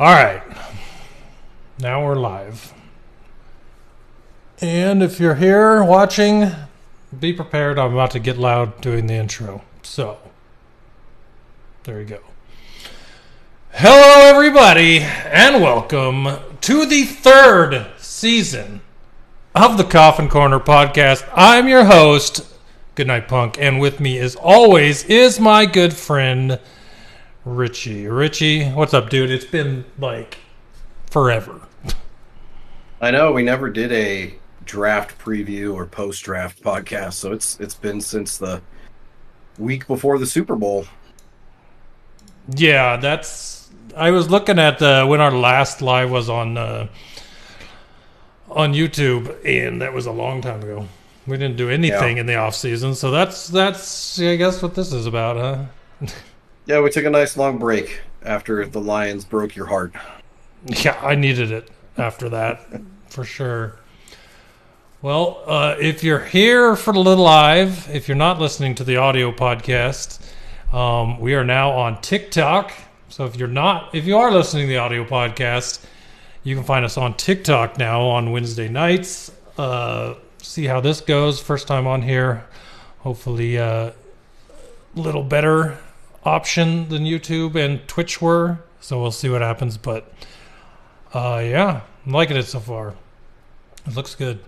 All right. Now we're live. And if you're here watching, be prepared. I'm about to get loud doing the intro. So, there you go. Hello, everybody, and welcome to the third season of the Coffin Corner Podcast. I'm your host, GoodNightPunk, and with me, as always, is my good friend, Richie. Richie, what's up, dude? It's been, forever. I know, we never did a draft preview or post-draft podcast, so it's been since the week before the Super Bowl. Yeah, I was looking at when our last live was on YouTube, and that was a long time ago. We didn't do anything in the offseason, so that's I guess what this is about, huh? Yeah, we took a nice long break after the Lions broke your heart. Yeah, I needed it after that, for sure. Well, if you're here for the live, if you're not listening to the audio podcast, we are now on TikTok. So if you are listening to the audio podcast, you can find us on TikTok now on Wednesday nights. See how this goes. First time on here. Hopefully a little better option than YouTube and Twitch were. So we'll see what happens. But yeah, I'm liking it so far. It looks good.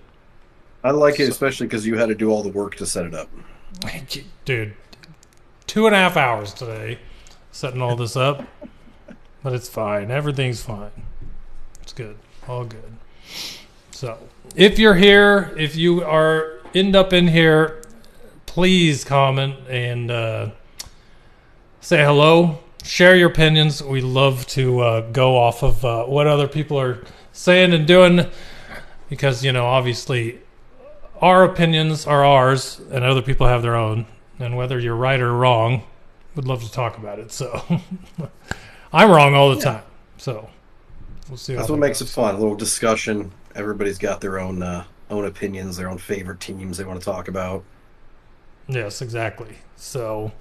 I like it, especially because you had to do all the work to set it up. Dude, 2.5 hours today setting all this up. But it's fine. Everything's fine. It's good. All good. So, if you're here, if you end up in here, please comment and say hello. Share your opinions. We love to go off of what other people are saying and doing because, obviously our opinions are ours and other people have their own. And whether you're right or wrong, we'd love to talk about it. So, I'm wrong all the time. So, we'll see. That's what makes it fun. A little discussion. Everybody's got their own opinions, their own favorite teams they want to talk about. Yes, exactly. So,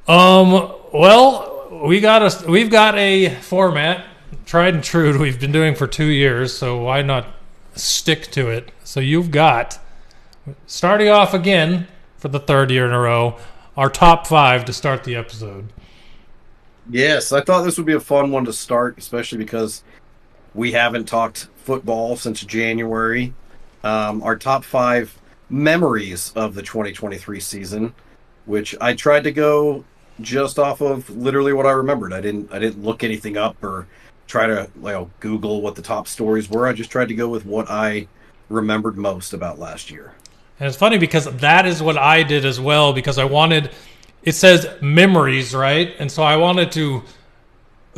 well, we've got a format, tried and true, we've been doing for 2 years, so why not stick to it? So you've got, starting off again for the third year in a row, our top 5 to start the episode. Yes, I thought this would be a fun one to start, especially because we haven't talked football since January. Our top 5 memories of the 2023 season, which I tried to go just off of literally what I remembered. I didn't look anything up or try to Google what the top stories were. I just tried to go with what I remembered most about last year. And it's funny because that is what I did as well, because it says memories, right? And so I wanted to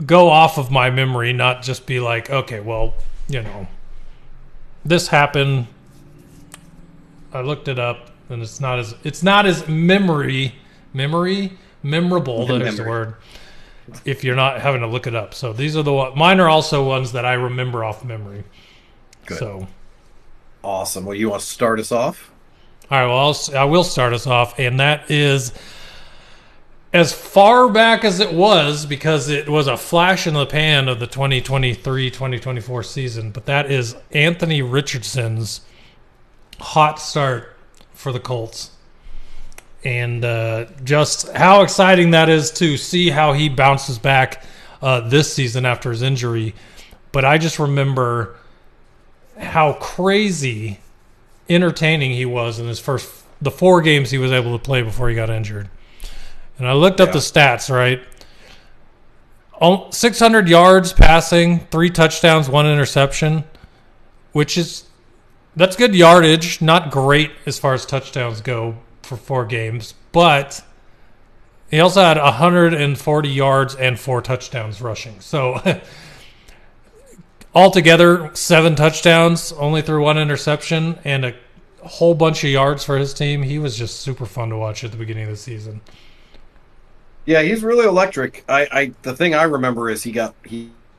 go off of my memory, not just be like, okay, well, this happened. I looked it up, and it's not as memorable. That is the word. If you're not having to look it up, so these are mine are also ones that I remember off memory. Good. So awesome. Well, you want to start us off? All right. Well, I will start us off, and that is as far back as it was, because it was a flash in the pan of the 2023-2024 season, but that is Anthony Richardson's hot start for the Colts. And just how exciting that is to see how he bounces back this season after his injury. But I just remember how crazy entertaining he was in the 4 games he was able to play before he got injured. And I looked up the stats, right? 600 yards passing, 3 touchdowns, 1 interception, that's good yardage. Not great as far as touchdowns go for 4 games, but he also had 140 yards and 4 touchdowns rushing. So altogether, 7 touchdowns, only threw 1 interception, and a whole bunch of yards for his team. He was just super fun to watch at the beginning of the season. Yeah, he's really electric. The thing I remember is he had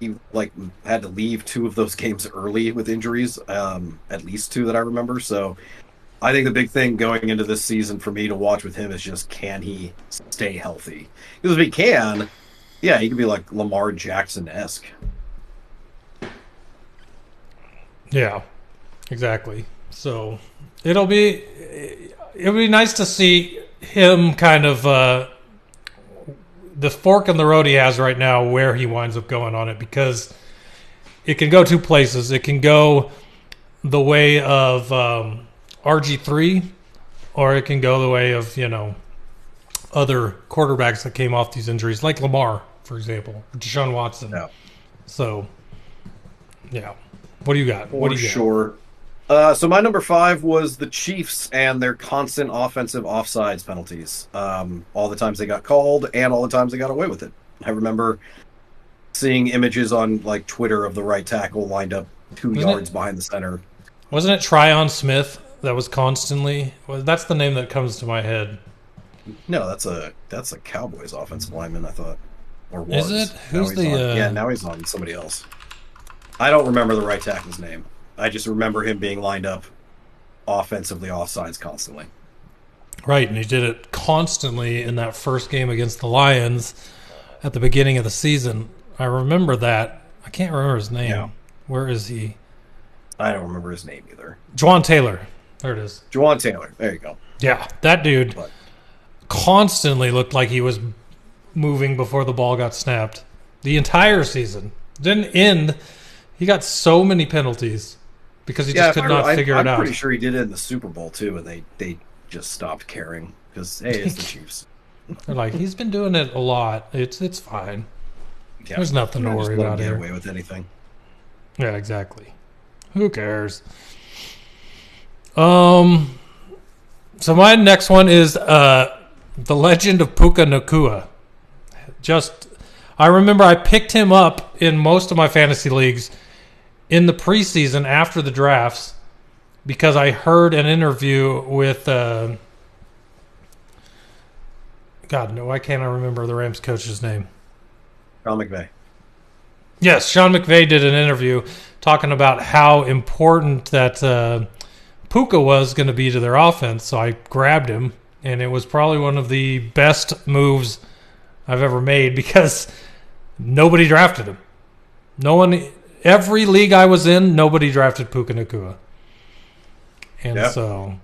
to leave 2 of those games early with injuries, at least 2 that I remember. So I think the big thing going into this season for me to watch with him is just, can he stay healthy? Because if he can, Yeah, he could be like Lamar Jackson-esque. Yeah, exactly. So it'll be nice to see him kind of the fork in the road he has right now, where he winds up going on it, because it can go two places. It can go the way of RG3, or it can go the way of, other quarterbacks that came off these injuries, like Lamar, for example, Deshaun Watson. Yeah. So, yeah. What do you got? For sure. So my number 5 was the Chiefs and their constant offensive offsides penalties. All the times they got called and all the times they got away with it. I remember seeing images on like Twitter of the right tackle lined up 2 yards behind the center. Wasn't it Tryon Smith that was constantly? That's the name that comes to my head. No, that's a Cowboys offensive lineman, I thought. Or was. Is it? Who's the? Yeah, now he's on somebody else. I don't remember the right tackle's name. I just remember him being lined up offensively offsides constantly. Right, and he did it constantly in that first game against the Lions at the beginning of the season. I remember that. I can't remember his name. Yeah. Where is he? I don't remember his name either. Juwan Taylor. There it is. Juwan Taylor. There you go. Yeah, that dude constantly looked like he was moving before the ball got snapped. The entire season. Didn't end. He got so many penalties because he just could not figure it out. I'm pretty sure he did it in the Super Bowl too, and they just stopped caring because, hey, it's the Chiefs. They're like, he's been doing it a lot. It's fine. Yeah. There's nothing to worry about here. Get away with anything. Yeah, exactly. Who cares? So my next one is the Legend of Puka Nacua. I remember I picked him up in most of my fantasy leagues in the preseason after the drafts because I heard an interview with God, no, why can't I remember the Rams coach's name? Sean McVay. Yes, Sean McVay did an interview talking about how important that Puka was going to be to their offense. So I grabbed him, and it was probably one of the best moves I've ever made because nobody drafted him. No one, every league I was in, nobody drafted Puka Nacua. And so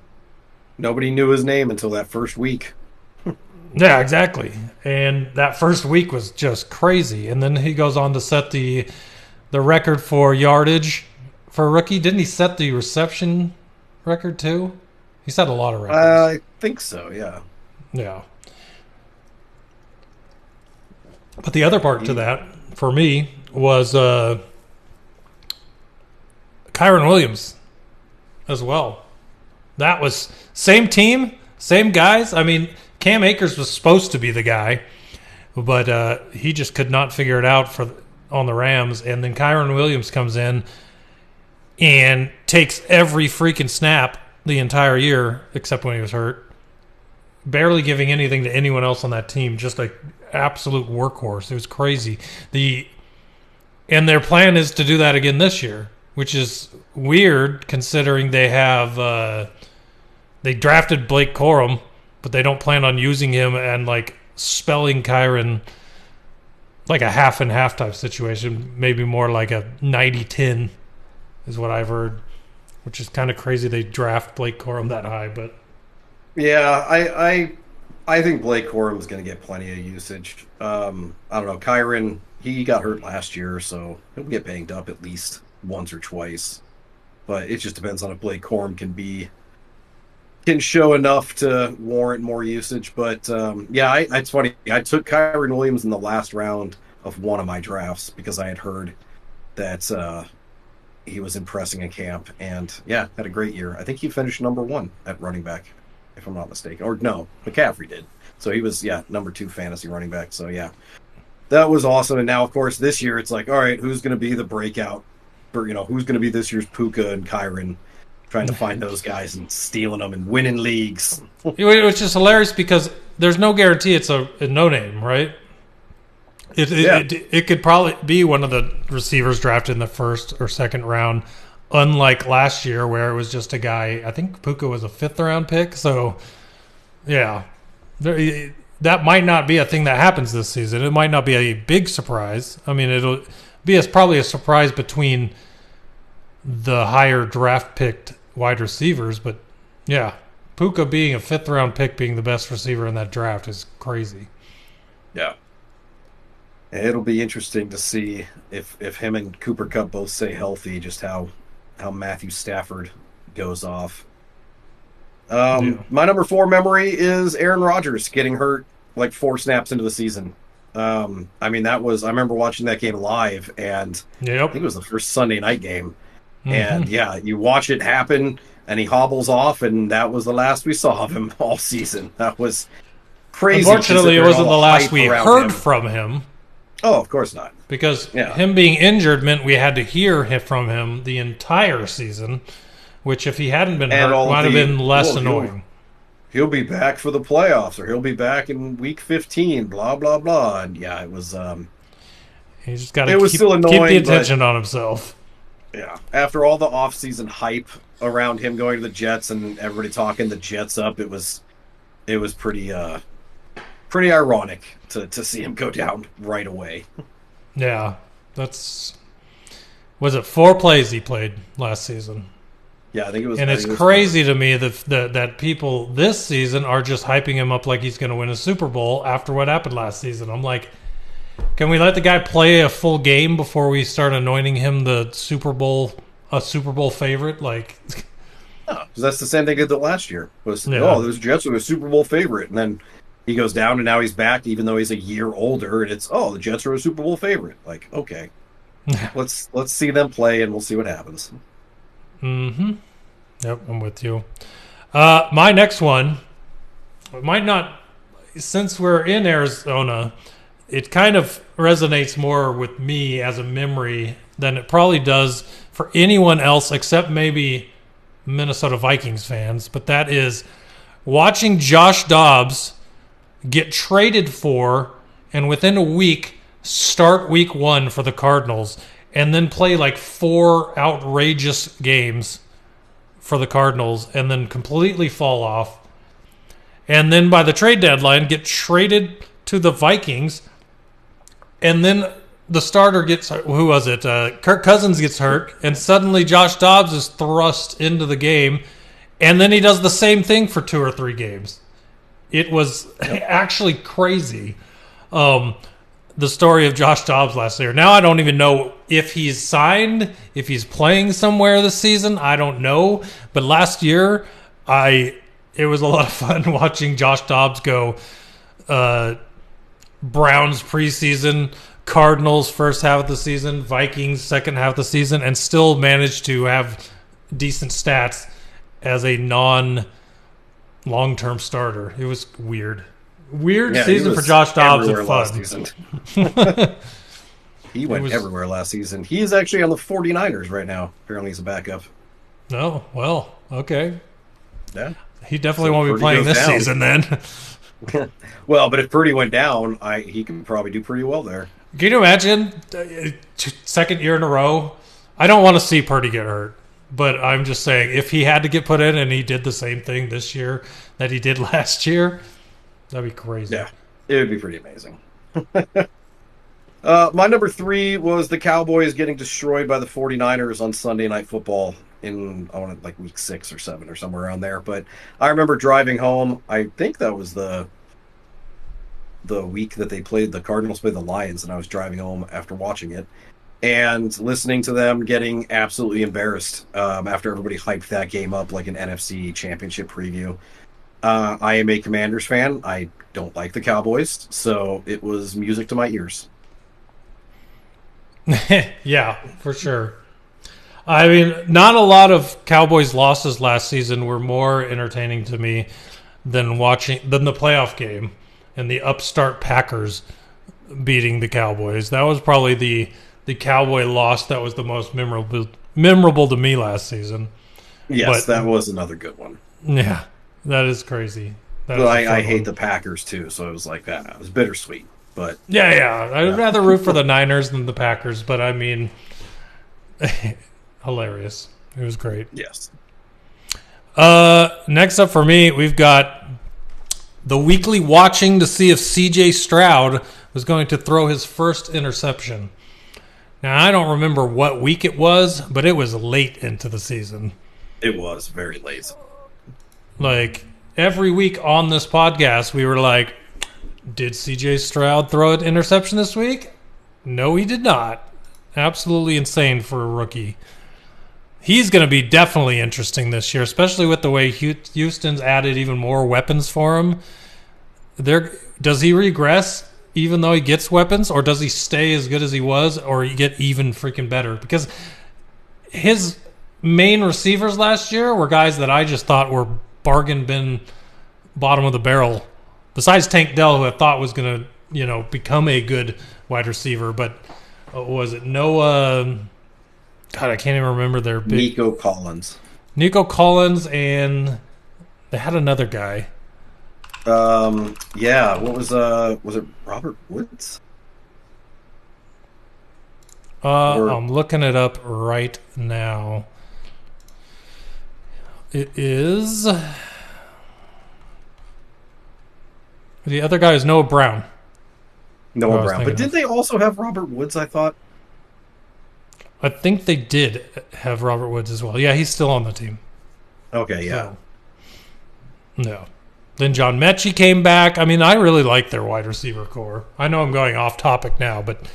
nobody knew his name until that first week. Yeah, exactly. And that first week was just crazy. And then he goes on to set the record for yardage for a rookie. Didn't he set the reception record too? He set a lot of records. I think so, yeah. Yeah. But the other part to that, for me, was Kyren Williams as well. That was same team, same guys. I mean, Cam Akers was supposed to be the guy, but he just could not figure it out on the Rams. And then Kyren Williams comes in and takes every freaking snap the entire year, except when he was hurt. Barely giving anything to anyone else on that team. Just an absolute workhorse. It was crazy. And their plan is to do that again this year, which is weird considering they have they drafted Blake Corum, but they don't plan on using him and like spelling Kyren like a half and half type situation. Maybe more like a 90-10 is what I've heard, which is kind of crazy they draft Blake Corum that high. But yeah, I think Blake Corum is going to get plenty of usage. I don't know. Kyren, he got hurt last year, so he'll get banged up at least once or twice. But it just depends on if Blake Corum can show enough to warrant more usage. But yeah, it's funny. I took Kyren Williams in the last round of one of my drafts because I had heard that he was impressing in camp, and yeah, had a great year. I think he finished number 1 at running back, if I'm not mistaken. Or no, McCaffrey did. So he was, number 2 fantasy running back. So yeah, that was awesome. And now, of course, this year it's like, all right, who's going to be the breakout for, who's going to be this year's Puka and Kyren? Trying to find those guys and stealing them and winning leagues. Which is hilarious because there's no guarantee it's a no-name, right? It could probably be one of the receivers drafted in the first or second round, unlike last year where it was just a guy. I think Puka was a 5th round pick. So, yeah, that might not be a thing that happens this season. It might not be a big surprise. I mean, it'll be probably a surprise between the higher draft picked wide receivers, but yeah, Puka being a 5th round pick, being the best receiver in that draft is crazy. Yeah. It'll be interesting to see if him and Cooper Kupp both stay healthy, just how Matthew Stafford goes off. My number 4 memory is Aaron Rodgers getting hurt like 4 snaps into the season. I mean, I remember watching that game live, and I think it was the first Sunday night game. Mm-hmm. And yeah, you watch it happen, and he hobbles off, and that was the last we saw of him all season. That was crazy. Unfortunately, it wasn't the last we heard from him. Oh, of course not. Because him being injured meant we had to hear from him the entire season, which if he hadn't been hurt, might have been less annoying. He'll be back for the playoffs, or he'll be back in week 15, blah, blah, blah. And yeah, it was... he just got to keep the attention on himself. Yeah. After all the offseason hype around him going to the Jets and everybody talking the Jets up, it was pretty ironic to see him go down right away. Yeah. Was it 4 plays he played last season? Yeah, I think it was. And it's crazy to me that people this season are just hyping him up like he's going to win a Super Bowl after what happened last season. I'm like, can we let the guy play a full game before we start anointing him a Super Bowl favorite? Like, because that's the same thing they did last year. Those Jets are a Super Bowl favorite, and then he goes down, and now he's back, even though he's a year older, and it's the Jets are a Super Bowl favorite. Like, okay, let's see them play, and we'll see what happens. Mm-hmm. Yep, I'm with you. My next one might not, since we're in Arizona, it kind of resonates more with me as a memory than it probably does for anyone else except maybe Minnesota Vikings fans. But that is watching Josh Dobbs get traded for and within a week start week 1 for the Cardinals and then play like 4 outrageous games for the Cardinals and then completely fall off. And then by the trade deadline, get traded to the Vikings. And then the starter gets, who was it? Kirk Cousins gets hurt. And suddenly Josh Dobbs is thrust into the game. And then he does the same thing for 2 or 3 games. It was actually crazy. The story of Josh Dobbs last year. Now I don't even know if he's signed, if he's playing somewhere this season. I don't know. But last year, it was a lot of fun watching Josh Dobbs go Browns preseason, Cardinals first half of the season, Vikings second half of the season, and still manage to have decent stats as a non-long-term starter. It was weird. Weird season for Josh Dobbs and fun. He went everywhere last season. He is actually on the 49ers right now. Apparently he's a backup. Oh, well, okay. Yeah. He definitely won't be playing this season then. Well, but if Purdy went down, he can probably do pretty well there. Can you imagine? Second year in a row. I don't want to see Purdy get hurt, but I'm just saying if he had to get put in and he did the same thing this year that he did last year, that'd be crazy. Yeah, it would be pretty amazing. My number 3 was the Cowboys getting destroyed by the 49ers on Sunday Night Football in, like week 6 or 7 or somewhere around there. But I remember driving home. I think that was the week that the Cardinals played the Lions, and I was driving home after watching it and listening to them getting absolutely embarrassed after everybody hyped that game up like an NFC championship preview. I am a Commanders fan. I don't like the Cowboys, so it was music to my ears. Yeah, for sure. I mean, not a lot of Cowboys losses last season were more entertaining to me than the playoff game and the upstart Packers beating the Cowboys. That was probably the Cowboy loss that was the most memorable to me last season. Yes, that was another good one. Yeah. That is crazy. I hate the Packers too, so it was like that. It was bittersweet, but yeah. I'd rather root for the Niners than the Packers, but I mean, hilarious. It was great. Yes. Next up for me, we've got the weekly watching to see if C.J. Stroud was going to throw his first interception. Now, I don't remember what week it was, but it was late into the season. It was very late. Like, every week on this podcast, we were like, did C.J. Stroud throw an interception this week? No, he did not. Absolutely insane for a rookie. He's going to be definitely interesting this year, especially with the way Houston's added even more weapons for him. Does he regress even though he gets weapons, or does he stay as good as he was, or he get even freaking better? Because his main receivers last year were guys that I just thought were bargain bin, bottom of the barrel. Besides Tank Dell, who I thought was going to, become a good wide receiver, but was it Noah? God, I can't even remember their big. Nico Collins, and they had another guy. Yeah, what was it Robert Woods? I'm looking it up right now. It is the other guy is Noah Brown. But did they also have Robert Woods, I thought? I think they did have Robert Woods as well. Yeah, he's still on the team. Okay, yeah. No. Then John Mechie came back. I mean, I really like their wide receiver core. I know I'm going off topic now, but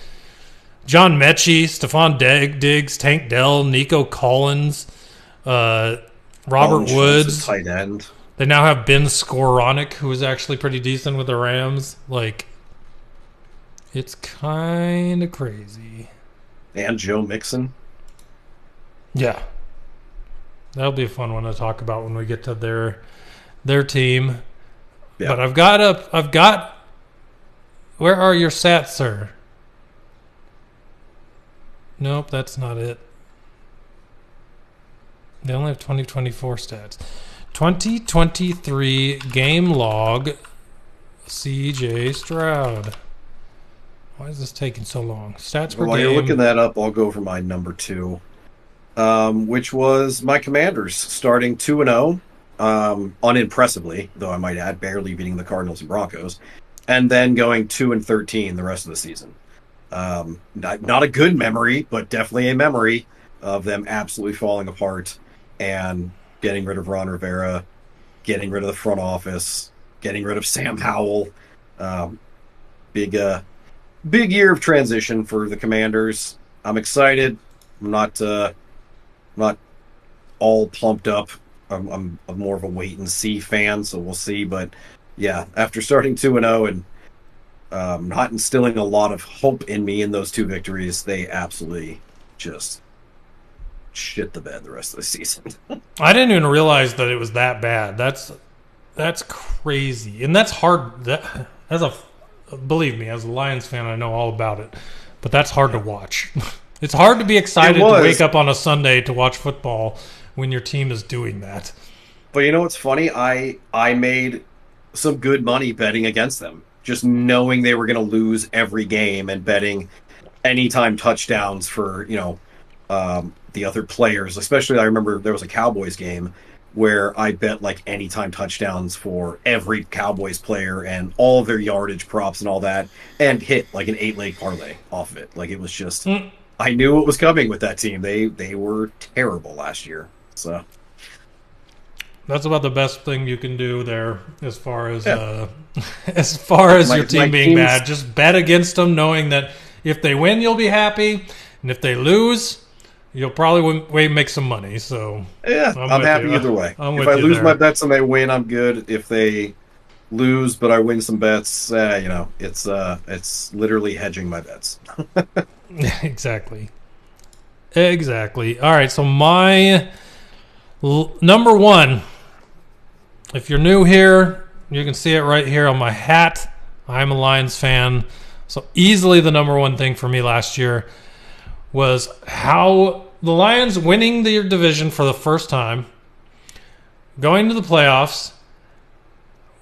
John Mechie, Stephon Diggs, Tank Dell, Nico Collins, Robert Woods. Tight end. They now have Ben Skowronek, who is actually pretty decent with the Rams. Like, it's kind of crazy. And Joe Mixon. Yeah. That'll be a fun one to talk about when we get to their team. Yeah. But I've got where are your stats, sir? Nope, that's not it. They only have 2024 stats. 2023 game log CJ Stroud. Why is this taking so long? Stats per game. While you're looking that up, I'll go over my number 2, which was my Commanders starting 2-0, unimpressively, though I might add, barely beating the Cardinals and Broncos, and then going 2-13 the rest of the season. Not a good memory, but definitely a memory of them absolutely falling apart and getting rid of Ron Rivera, getting rid of the front office, getting rid of Sam Howell. Big year of transition for the Commanders. I'm excited. I'm not all pumped up. I'm more of a wait and see fan, so we'll see. But yeah, after starting 2-0 and not instilling a lot of hope in me in those 2 victories, they absolutely just shit the bed the rest of the season. I didn't even realize that it was that bad. That's crazy, and that's hard. Believe me, as a Lions fan, I know all about it. But that's hard to watch. It's hard to be excited to wake up on a Sunday to watch football when your team is doing that. But you know what's funny? I made some good money betting against them. Just knowing they were going to lose every game and betting anytime touchdowns for, the other players. Especially, I remember there was a Cowboys game where I bet like anytime touchdowns for every Cowboys player and all of their yardage props and all that, and hit like an 8-leg parlay off of it. Like, it was just, I knew what was coming with that team. They were terrible last year. So that's about the best thing you can do there, as far as your team being bad. Just bet against them, knowing that if they win, you'll be happy, and if they lose, you'll probably make some money. So yeah, I'm happy either way. If I lose my bets and they win, I'm good. If they lose but I win some bets, it's literally hedging my bets. Exactly. All right, so my number 1. If you're new here, you can see it right here on my hat. I'm a Lions fan. So easily the number 1 thing for me last year was how the Lions winning their division for the first time, going to the playoffs,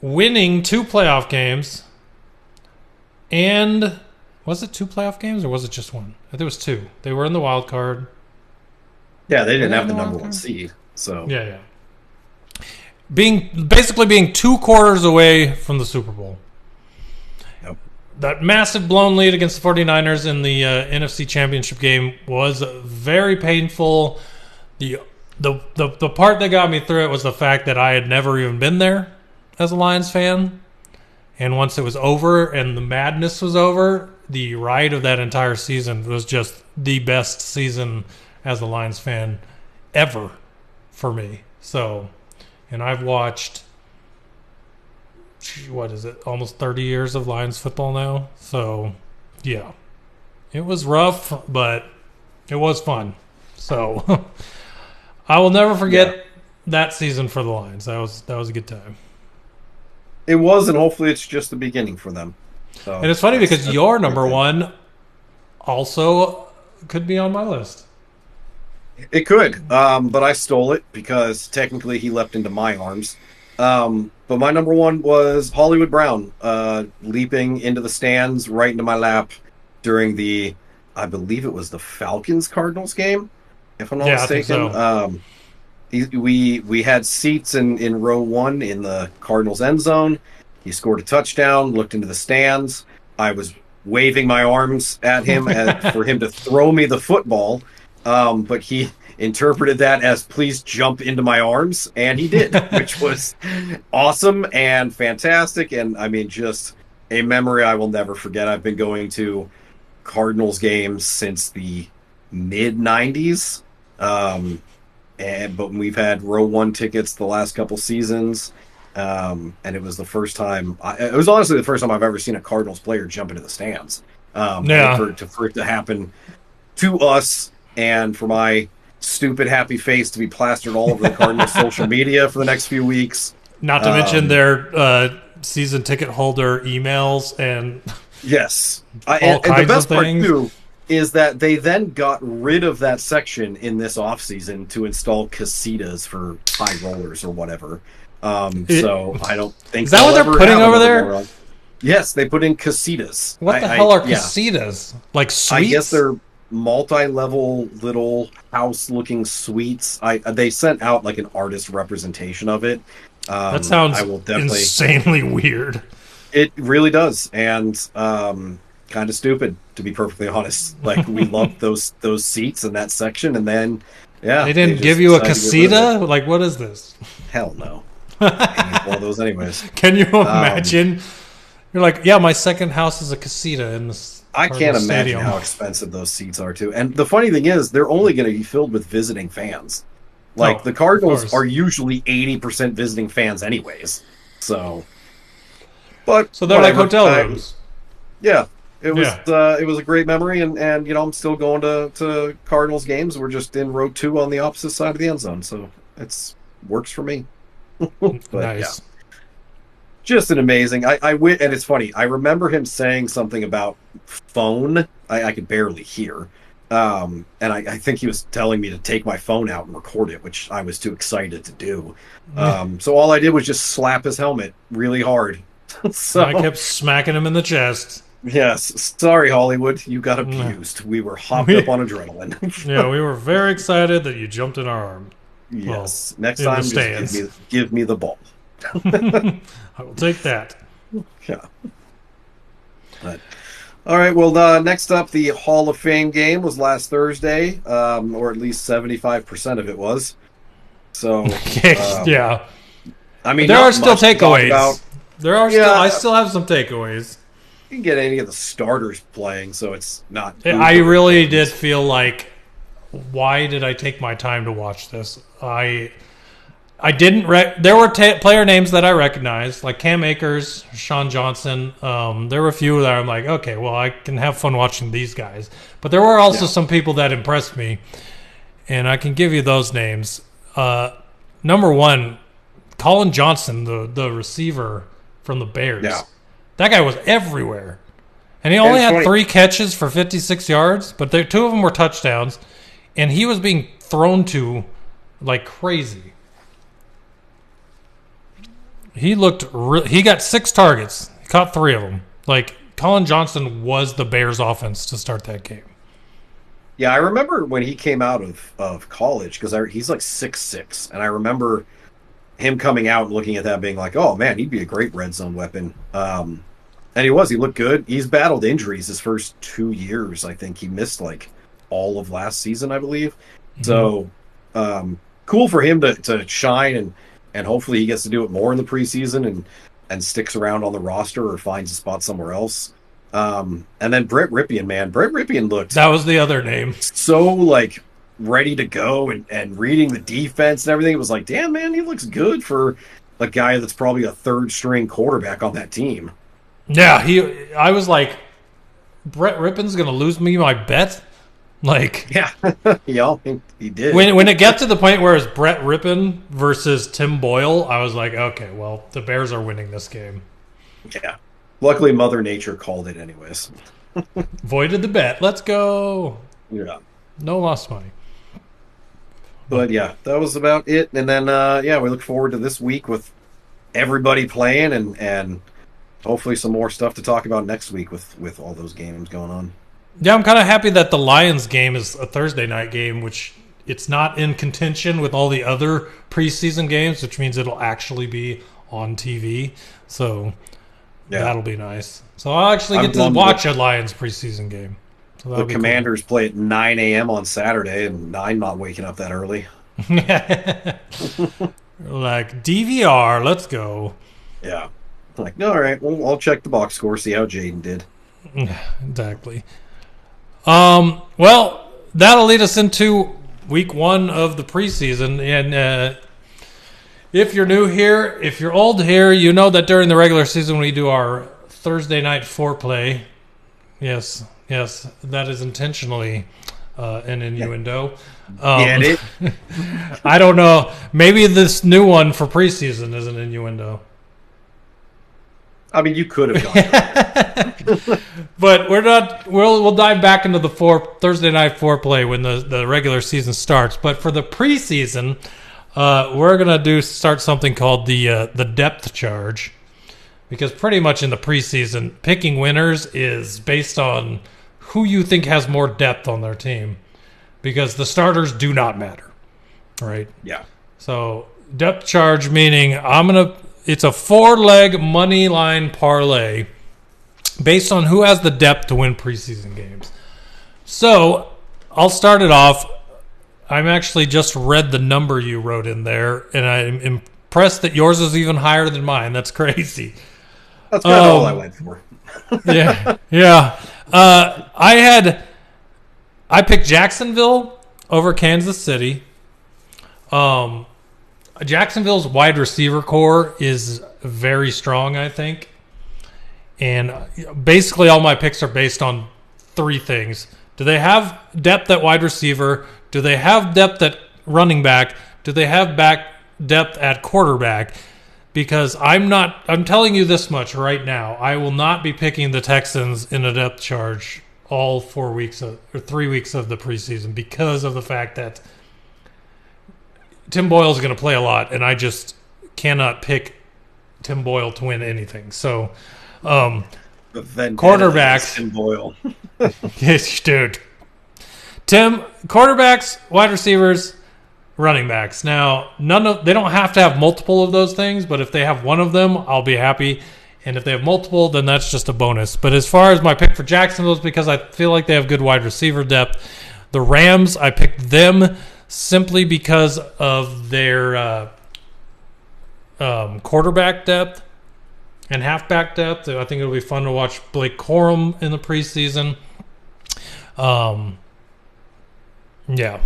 winning 2 playoff games, and was it 2 playoff games or was it just 1? I think it was 2. They were in the wild card. Yeah, they didn't have the number 1 seed. So yeah. basically being 2 quarters away from the Super Bowl. Yep. That massive blown lead against the 49ers in the NFC Championship game was very painful. The part that got me through it was the fact that I had never even been there as a Lions fan. And once it was over and the madness was over, the ride of that entire season was just the best season as a Lions fan ever for me. So, and I've watched, what is it, almost 30 years of Lions football now. So, yeah, it was rough, but it was fun. So, I will never forget that season for the Lions. That was a good time. It was, and hopefully it's just the beginning for them. So, and it's funny because your number one also could be on my list. It could, but I stole it because technically he leapt into my arms. But my number one was Hollywood Brown, leaping into the stands right into my lap during I believe it was the Falcons-Cardinals game, if I'm not mistaken. I think so. We had seats in row 1 in the Cardinals end zone. He scored a touchdown, looked into the stands. I was waving my arms at him for him to throw me the football, but he interpreted that as please jump into my arms, and he did, which was awesome and fantastic. And I mean, just a memory I will never forget. I've been going to Cardinals games since the mid-90s. But we've had row 1 tickets the last couple seasons, and it was the first time. It was honestly the first time I've ever seen a Cardinals player jump into the stands. For it to happen to us, and for my stupid happy face to be plastered all over the Cardinals social media for the next few weeks. Not to mention their season ticket holder emails and yes, all kinds and the best of things. Part too is that they then got rid of that section in this offseason to install casitas for high rollers or whatever. So I don't think... Is that what they're putting over there? Yes, they put in casitas. What the hell are casitas? Like suites? I guess they're multi-level little house-looking suites. They sent out like an artist representation of it. That sounds insanely weird. It really does. And... kind of stupid, to be perfectly honest. Like, we loved those seats in that section, and then they didn't give you a casita. Like, what is this? Hell no. I need one of those anyways. Can you imagine? You're like, yeah, my second house is a casita in this. I can't imagine how expensive those seats are too. And the funny thing is, they're only going to be filled with visiting fans. Like, the Cardinals are usually 80% visiting fans anyways. So they're like hotel rooms. Yeah. It was a great memory, and I'm still going to Cardinals games. We're just in row 2 on the opposite side of the end zone, so it's works for me. But, nice. Yeah. Just an amazing. And it's funny. I remember him saying something about phone. I could barely hear, and I think he was telling me to take my phone out and record it, which I was too excited to do. So all I did was just slap his helmet really hard. So I kept smacking him in the chest. Yes, sorry, Hollywood. You got abused. We were hopped up on adrenaline. Yeah, we were very excited that you jumped in our arm. Yes, next time, just give me the ball. I will take that. Yeah. But, all right, well, next up, the Hall of Fame game was last Thursday, or at least 75% of it was. So, yeah. I mean, there are still takeaways. I still have some takeaways. You can get any of the starters playing, so it's not... I really did feel like, why did I take my time to watch this? I didn't... there were player names that I recognized, like Cam Akers, Sean Johnson. There were a few that I'm like, okay, well, I can have fun watching these guys. But there were also some people that impressed me, and I can give you those names. Number one, Colin Johnson, the receiver from the Bears. Yeah. That guy was everywhere. And he only had 3 catches for 56 yards, but 2 of them were touchdowns, and he was being thrown to like crazy. He got 6 targets. He caught 3 of them. Like, Colin Johnson was the Bears offense to start that game. Yeah, I remember when he came out of college, because he's like 6'6", and I remember him coming out and looking at that being like, oh man, he'd be a great red zone weapon. And he looked good. He's battled injuries his first 2 years. I think he missed like all of last season, I believe. Mm-hmm. So cool for him to shine, and hopefully he gets to do it more in the preseason and sticks around on the roster or finds a spot somewhere else. And then Brett Ripien, man. Brett Ripien looked... That was the other name. So, like, ready to go and reading the defense and everything. It was like, damn, man, he looks good for a guy that's probably a third-string quarterback on that team. Yeah, I was like, Brett Rippen's going to lose me my bet? Like... Yeah, yeah, he did. When it got to the point where it's Brett Rippin versus Tim Boyle, I was like, okay, well, the Bears are winning this game. Yeah. Luckily, Mother Nature called it anyways. Voided the bet. Let's go. Yeah. No lost money. But yeah, that was about it. And then, we look forward to this week with everybody playing and hopefully some more stuff to talk about next week with all those games going on. Yeah, I'm kind of happy that the Lions game is a Thursday night game, which it's not in contention with all the other preseason games, which means it'll actually be on TV. So... yeah. That'll be nice. So I'll actually get to watch a Lions preseason game. So the Commanders play at 9 a.m. on Saturday, and I'm not waking up that early. Like, DVR, let's go. Yeah. Like, all right, well, I'll check the box score, see how Jaden did. Exactly. Well, that'll lead us into week 1 of the preseason. And if you're new here, if you're old here, you know that during the regular season we do our Thursday night foreplay. Yes, that is intentionally an innuendo. Get it? I don't know. Maybe this new one for preseason is an innuendo. I mean, you could have gone. But we're not. We'll dive back into the Thursday night foreplay when the regular season starts. But for the preseason. We're gonna start something called the depth charge, because pretty much in the preseason, picking winners is based on who you think has more depth on their team, because the starters do not matter, right? Yeah. So depth charge meaning it's a 4-leg money line parlay based on who has the depth to win preseason games. So I'll start it off. I'm actually just read the number you wrote in there, and I'm impressed that yours is even higher than mine. That's crazy. That's kind of all I went for. Yeah. I picked Jacksonville over Kansas City. Jacksonville's wide receiver core is very strong, I think. And basically all my picks are based on 3 things. Do they have depth at wide receiver? Do they have depth at running back? Do they have depth at quarterback? Because I'm telling you this much right now. I will not be picking the Texans in a depth charge all 3 weeks of the preseason, because of the fact that Tim Boyle is going to play a lot, and I just cannot pick Tim Boyle to win anything. So, quarterbacks. Tim Boyle. Yes, dude. Quarterbacks, wide receivers, running backs. Now, they don't have to have multiple of those things, but if they have one of them, I'll be happy. And if they have multiple, then that's just a bonus. But as far as my pick for Jacksonville is because I feel like they have good wide receiver depth. The Rams, I picked them simply because of their quarterback depth and halfback depth. I think it'll be fun to watch Blake Corum in the preseason. Yeah.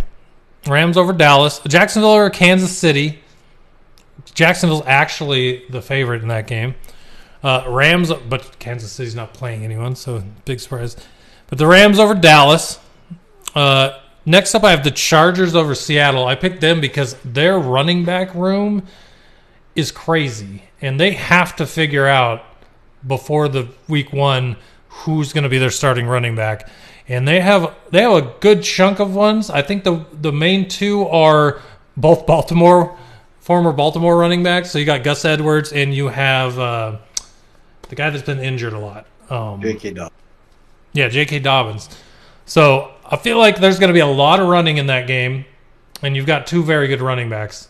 Rams over Dallas. Jacksonville over Kansas City. Jacksonville's actually the favorite in that game. Rams, but Kansas City's not playing anyone, so big surprise. But the Rams over Dallas. Next up, I have the Chargers over Seattle. I picked them because their running back room is crazy, and they have to figure out before the week 1 who's going to be their starting running back. And they have a good chunk of ones. I think the main 2 are both former Baltimore running backs. So you got Gus Edwards, and you have the guy that's been injured a lot. J.K. Dobbins. Yeah, J.K. Dobbins. So I feel like there's going to be a lot of running in that game, and you've got 2 very good running backs.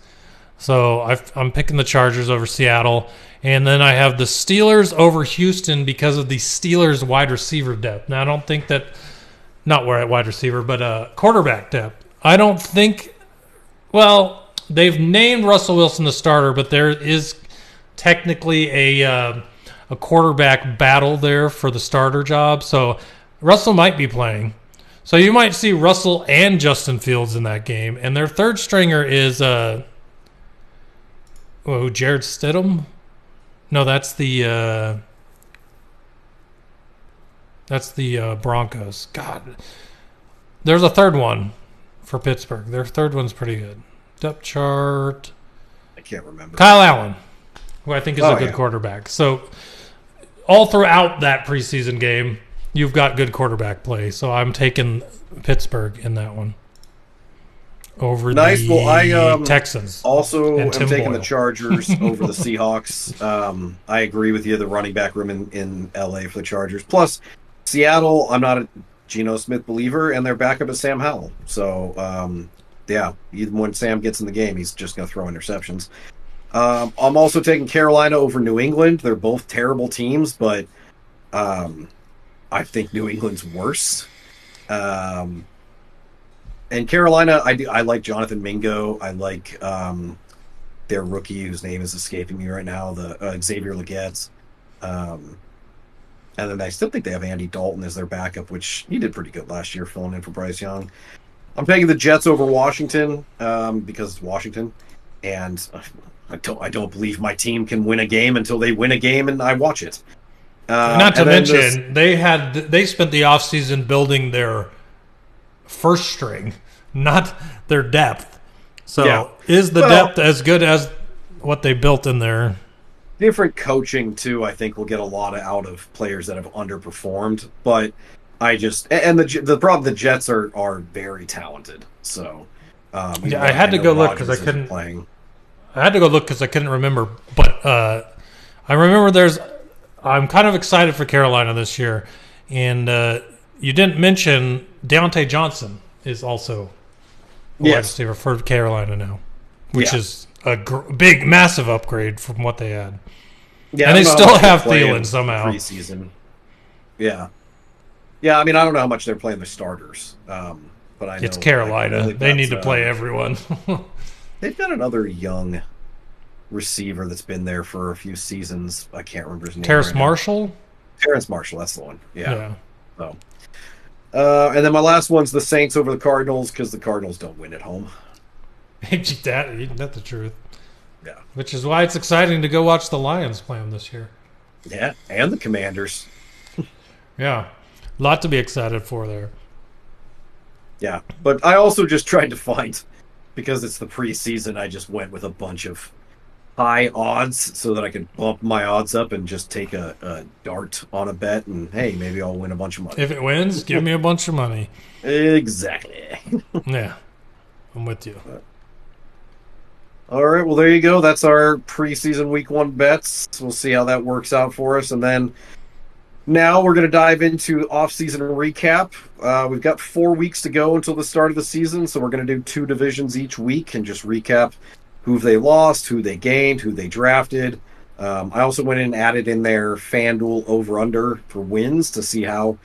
So I'm picking the Chargers over Seattle. And then I have the Steelers over Houston because of the Steelers wide receiver depth. Now, I don't think that, not wide receiver, but quarterback depth. I don't think, well, they've named Russell Wilson the starter, but there is technically a quarterback battle there for the starter job. So Russell might be playing. So you might see Russell and Justin Fields in that game. And their third stringer is Jared Stidham? No, that's the Broncos. God. There's a third one for Pittsburgh. Their third one's pretty good. Depth chart. I can't remember. Kyle Allen, who I think is a good quarterback. So all throughout that preseason game, you've got good quarterback play. So I'm taking Pittsburgh in that one over the Texans. Also, I'm taking the Chargers over the Seahawks. I agree with you. The running back room in LA for the Chargers. Plus, Seattle, I'm not a Geno Smith believer, and their backup is Sam Howell. So, yeah, even when Sam gets in the game, he's just going to throw interceptions. I'm also taking Carolina over New England. They're both terrible teams, but I think New England's worse. And Carolina, I like Jonathan Mingo. I like their rookie, whose name is escaping me right now, the Xavier Legette. And then I still think they have Andy Dalton as their backup, which he did pretty good last year, filling in for Bryce Young. I'm taking the Jets over Washington because it's Washington, and I don't believe my team can win a game until they win a game and I watch it. Not to mention, they spent the offseason building their first string, not their depth. So is the depth as good as what they built in there? Different coaching, too, I think will get a lot out of players that have underperformed. But the problem, the Jets are very talented. So I had to go look because I couldn't. I had to go look because I couldn't remember. But I remember I'm kind of excited for Carolina this year. And you didn't mention Deontay Johnson is also a wide receiver for Carolina now, which is a big, massive upgrade from what they had. Yeah, and they still have Thielen somehow. Preseason. Yeah. Yeah, I mean, I don't know how much they're playing the starters. But I know it's Carolina. They need to play everyone. They've got another young receiver that's been there for a few seasons. I can't remember his name. Terrace Marshall? Terrace Marshall, that's the one. Yeah. So, and then my last one's the Saints over the Cardinals because the Cardinals don't win at home. That's the truth. Yeah. Which is why it's exciting to go watch the Lions play them this year. Yeah, and the Commanders. Yeah. A lot to be excited for there. Yeah, but I also just tried to find, because it's the preseason, I just went with a bunch of high odds so that I could bump my odds up and just take a dart on a bet, and hey, maybe I'll win a bunch of money. If it wins, give me a bunch of money. Exactly. Yeah, I'm with you. All right, well, there you go. That's our preseason week 1 bets. We'll see how that works out for us, and then now we're going to dive into off-season recap. We've got 4 weeks to go until the start of the season, so we're going to do 2 divisions each week and just recap who they lost, who they gained, who they drafted. I also went in and added in their FanDuel over-under for wins to see how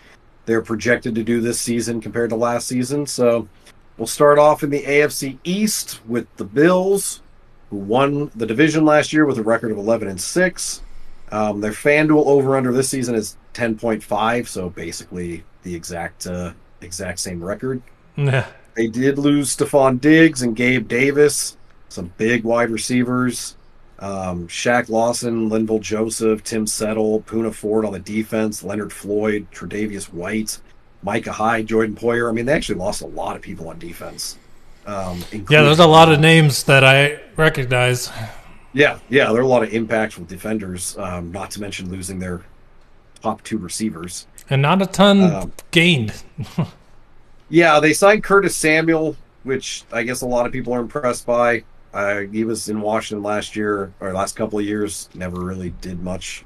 they're projected to do this season compared to last season. So we'll start off in the AFC East with the Bills, who won the division last year with a record of 11-6. Their FanDuel over-under this season is 10.5, so basically the exact same record. Yeah. They did lose Stephon Diggs and Gabe Davis, some big wide receivers. Shaq Lawson, Linval Joseph, Tim Settle, Poona Ford on the defense, Leonard Floyd, Tre'Davious White, Micah Hyde, Jordan Poyer. I mean, they actually lost a lot of people on defense. There's a lot of names that I recognize. Yeah, there are a lot of impactful defenders, not to mention losing their top 2 receivers. And not a ton gained. Yeah, they signed Curtis Samuel, which I guess a lot of people are impressed by. He was in Washington last couple of years, never really did much.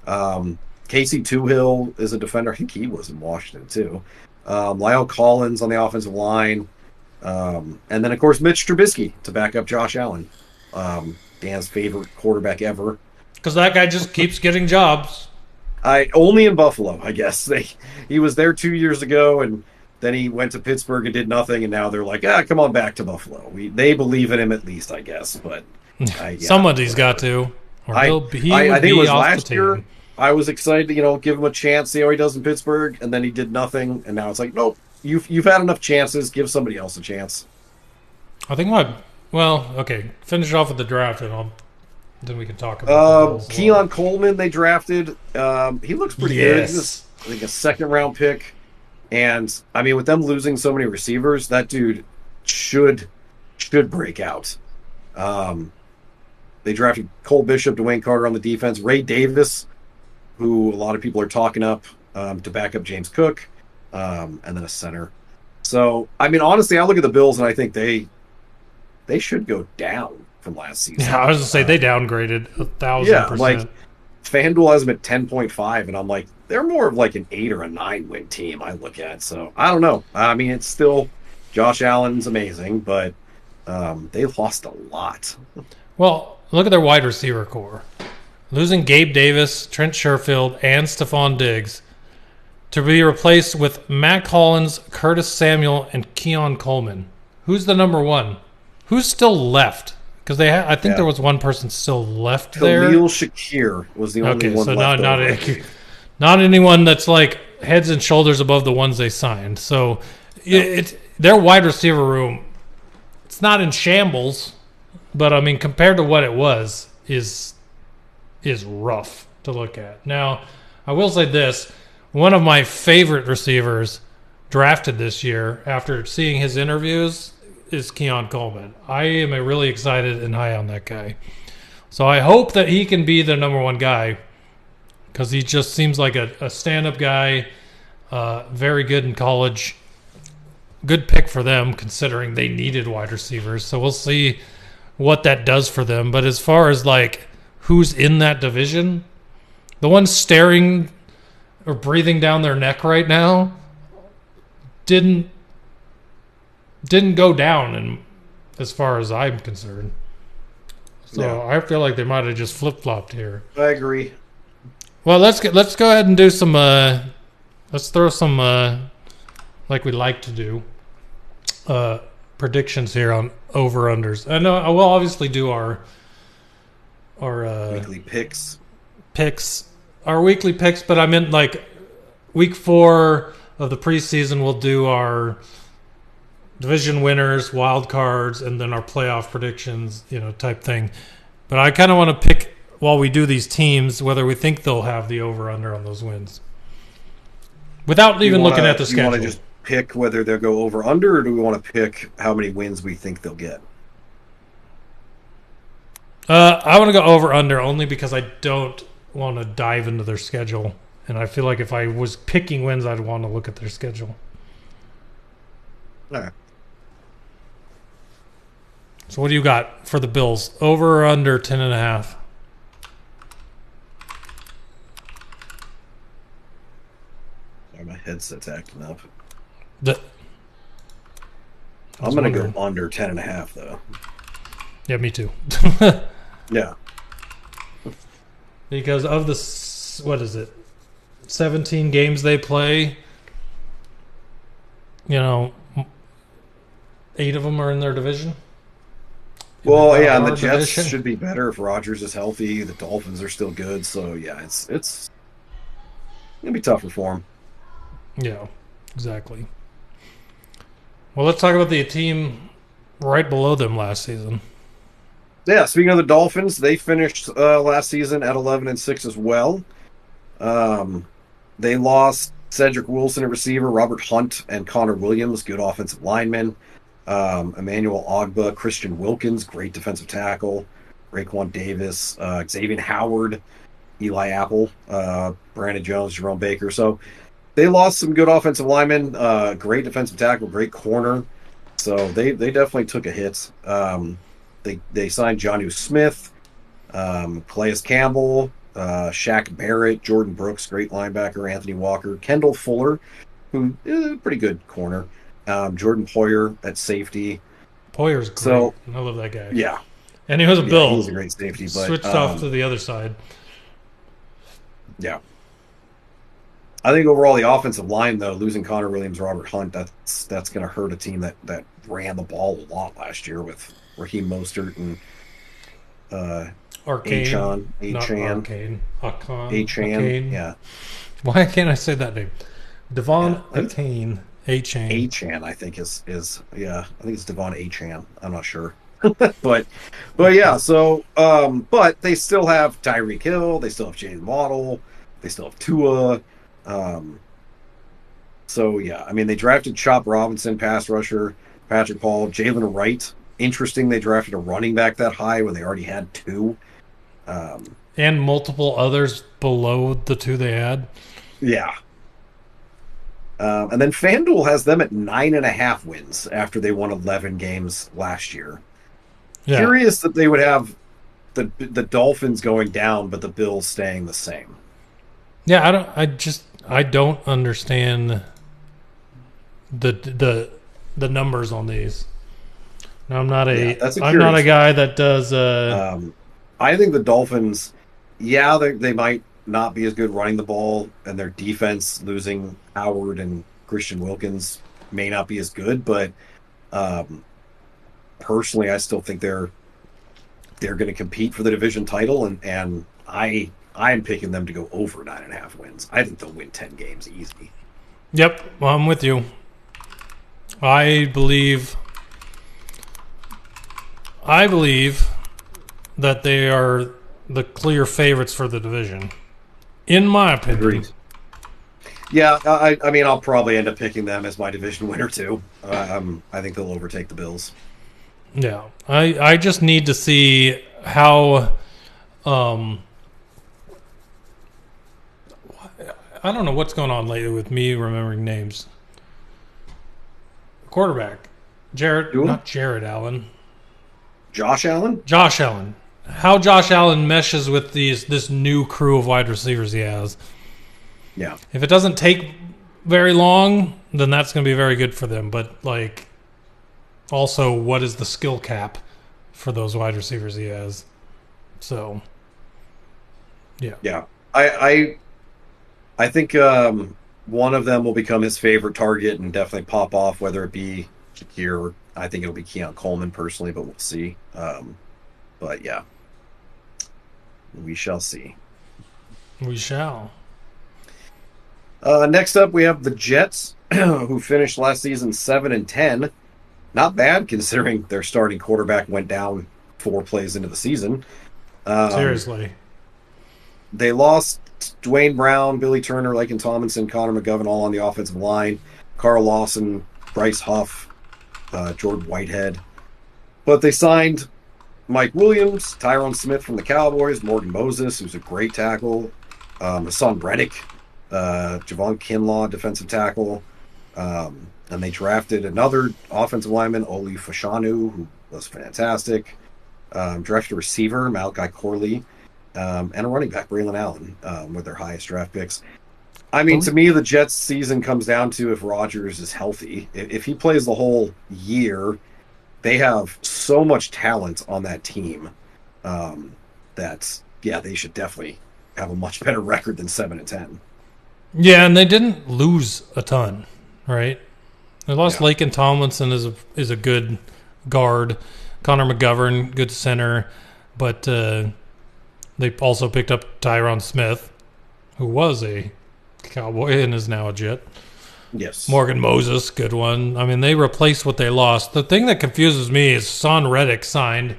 Casey Toohill is a defender. I think he was in Washington, too. Lyle Collins on the offensive line. And then, of course, Mitch Trubisky to back up Josh Allen. Dan's favorite quarterback ever. Because that guy just keeps getting jobs. Only in Buffalo, I guess. He was there 2 years ago, and then he went to Pittsburgh and did nothing, and now they're like, come on back to Buffalo. They believe in him at least, I guess. But yeah, somebody's got to. Or I think it was last year. I was excited to give him a chance, see how he does in Pittsburgh, and then he did nothing, and now it's like, nope, you've had enough chances. Give somebody else a chance. I think finish off with the draft, and then we can talk about Keon Coleman they drafted. He looks pretty good. He was, I think, a second-round pick. And, I mean, with them losing so many receivers, that dude should break out. They drafted Cole Bishop, Dwayne Carter on the defense. Ray Davis, who a lot of people are talking up to back up James Cook, and then a center. So, I mean, honestly, I look at the Bills, and I think they should go down from last season. Yeah, I was going to say, they downgraded 1,000%. Yeah, like, FanDuel has them at 10.5, and I'm like, they're more of like an 8 or a 9 win team I look at. So, I don't know. I mean, it's still Josh Allen's amazing, but they lost a lot. Well, look at their wide receiver core. Losing Gabe Davis, Trent Sherfield, and Stephon Diggs to be replaced with Matt Collins, Curtis Samuel, and Keon Coleman. Who's the number one? Who's still left? Because I think there was one person still left there. Khalil Shakir was the only one left. So not anyone that's like heads and shoulders above the ones they signed. So it's their wide receiver room. It's not in shambles, but I mean compared to what it was is rough to look at. Now, I will say this: one of my favorite receivers drafted this year after seeing his interviews is Keon Coleman. I am really excited and high on that guy. So I hope that he can be the number one guy because he just seems like a stand-up guy, very good in college. Good pick for them considering they needed wide receivers. So we'll see what that does for them. But as far as like who's in that division, the ones staring or breathing down their neck right now didn't go down, and as far as I'm concerned. So I feel like they might have just flip-flopped here. I agree. Well, let's go ahead and do some. Let's throw some like we like to do predictions here on over-unders. I know we'll obviously do our weekly picks. Our weekly picks, but I meant like week 4 of the preseason. We'll do our division winners, wild cards, and then our playoff predictions, type thing. But I kind of want to pick while we do these teams whether we think they'll have the over/under on those wins, without even looking at the schedule. Do you want to just pick whether they'll go over/under, or do we want to pick how many wins we think they'll get? I want to go over/under only because I don't want to dive into their schedule, and I feel like if I was picking wins, I'd want to look at their schedule. All right. So what do you got for the Bills? Over or under 10.5? Sorry, my headset's acting up. I'm going to go under 10.5, though. Yeah, me too. Yeah. Because of the, 17 games they play, 8 of them are in their division. Well, yeah, and the Jets should be better if Rodgers is healthy. The Dolphins are still good, so yeah, it's gonna be tougher for them. Yeah, exactly. Well, let's talk about the team right below them last season. Yeah, speaking of the Dolphins, they finished last season at 11-6 as well. They lost Cedric Wilson at receiver, Robert Hunt and Connor Williams, good offensive linemen. Emmanuel Ogbah, Christian Wilkins, great defensive tackle, Raekwon Davis, Xavier Howard, Eli Apple, Brandon Jones, Jerome Baker. So they lost some good offensive linemen, great defensive tackle, great corner. So they definitely took a hit. They signed Jonnu Smith, Calais Campbell, Shaq Barrett, Jordan Brooks, great linebacker, Anthony Walker, Kendall Fuller, who is a pretty good corner. Jordan Poyer at safety. Poyer's great. So, I love that guy. Yeah. And he was a Bill. He was a great safety, but switched off to the other side. Yeah. I think overall the offensive line, though, losing Connor Williams, Robert Hunt, that's going to hurt a team that ran the ball a lot last year with Raheem Mostert and Arcane. Achan. Yeah. Why can't I say that name? Devon Acane. Achan, I think is I think it's Devon Achan. I'm not sure. but yeah, so but they still have Tyreek Hill, they still have Jayden Waddle, they still have Tua. So yeah, I mean they drafted Chop Robinson, pass rusher, Patrick Paul, Jalen Wright. Interesting, they drafted a running back that high when they already had two. And multiple others below the two they had. Yeah. And then FanDuel has them at 9.5 wins after they won 11 games last year. Yeah. Curious that they would have the Dolphins going down, but the Bills staying the same. Yeah, I don't understand the numbers on these. Now, I'm not a guy that does. I think the Dolphins, they might not be as good running the ball, and their defense, losing Howard and Christian Wilkins, may not be as good. But personally, I still think they're going to compete for the division title, and I'm picking them to go over 9.5 wins. I think they'll win 10 games easy. Yep, well, I'm with you. I believe that they are the clear favorites for the division, in my opinion. Agreed. Yeah, I mean, I'll probably end up picking them as my division winner too. I think they'll overtake the Bills. Yeah, I just need to see how. I don't know what's going on lately with me remembering names. Quarterback, not Jared Allen. Josh Allen? Josh Allen. How Josh Allen meshes with this new crew of wide receivers he has. Yeah. If it doesn't take very long, then that's going to be very good for them. But, also, what is the skill cap for those wide receivers he has? So, yeah. Yeah. I think one of them will become his favorite target and definitely pop off, whether it be Shakir or I think it'll be Keon Coleman personally, but we'll see. But yeah, we shall see. We shall. Next up, we have the Jets, who finished last season 7-10. Not bad considering their starting quarterback went down 4 plays into the season. Seriously. They lost Dwayne Brown, Billy Turner, Laken Tomlinson, Connor McGovern, all on the offensive line. Carl Lawson, Bryce Huff, Jordan Whitehead. But they signed Mike Williams, Tyron Smith from the Cowboys, Morgan Moses, who's a great tackle, Hassan Reddick, Javon Kinlaw, defensive tackle. And they drafted another offensive lineman, Olu Fashanu, who was fantastic. Drafted a receiver, Malachi Corley, and a running back, Braylon Allen, with their highest draft picks. I mean, to me, the Jets' season comes down to if Rodgers is healthy. If he plays the whole year, they have so much talent on that team that, they should definitely have a much better record than 7-10. Yeah, and they didn't lose a ton, right? They lost Laken Tomlinson is a good guard. Connor McGovern, good center. But they also picked up Tyron Smith, who was a Cowboy and is now a Jet. Yes. Morgan Moses, good one. I mean, they replaced what they lost. The thing that confuses me is Son Reddick signed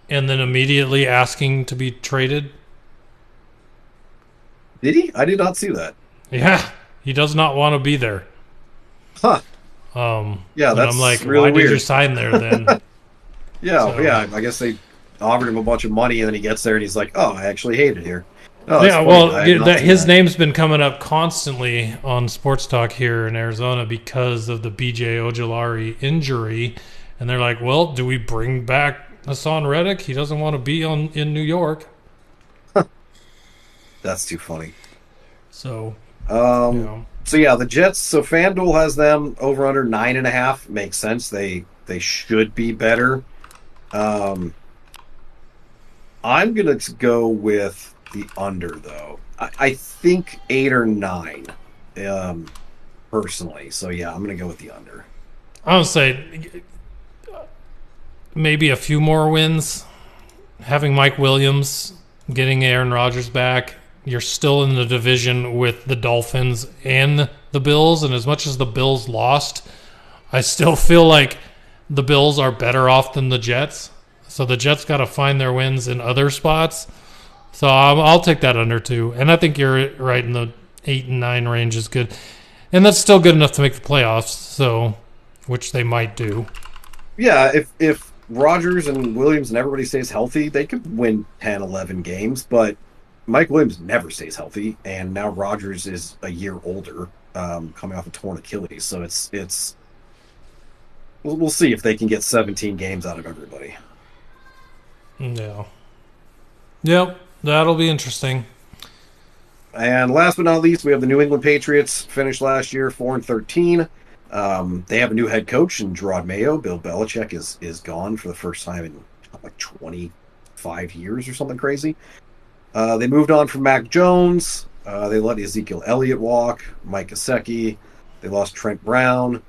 and then immediately asking to be traded. Did he? I did not see that. Yeah. He does not want to be there. Huh. That's I'm like, really why weird. Did you sign there then? I guess they offered him a bunch of money and then he gets there and he's like, oh, I actually hate it here. His name's been coming up constantly on Sports Talk here in Arizona because of the BJ Ojulari injury. And they're like, well, do we bring back Hassan Reddick? He doesn't want to be in New York. That's too funny. So, the Jets, so FanDuel has them over under 9.5. Makes sense. They should be better. I'm going to go with the under, though. I think 8 or 9, personally. So, yeah, I'm going to go with the under. I would say maybe a few more wins. Having Mike Williams, getting Aaron Rodgers back, you're still in the division with the Dolphins and the Bills. And as much as the Bills lost, I still feel like the Bills are better off than the Jets. So the Jets got to find their wins in other spots. So I'll take that under too. And I think you're right in the 8 and 9 range is good. And that's still good enough to make the playoffs, so which they might do. Yeah, if Rodgers and Williams and everybody stays healthy, they could win 10, 11 games. But Mike Williams never stays healthy, and now Rodgers is a year older, coming off a torn Achilles. So it's we'll see if they can get 17 games out of everybody. Yeah. Yep, that'll be interesting. And last but not least, we have the New England Patriots, finished last year 4-13. They have a new head coach in Gerard Mayo. Bill Belichick is gone for the first time in like 25 years or something crazy. They moved on from Mac Jones. They let Ezekiel Elliott walk. Mike Gesicki. They lost Trent Brown.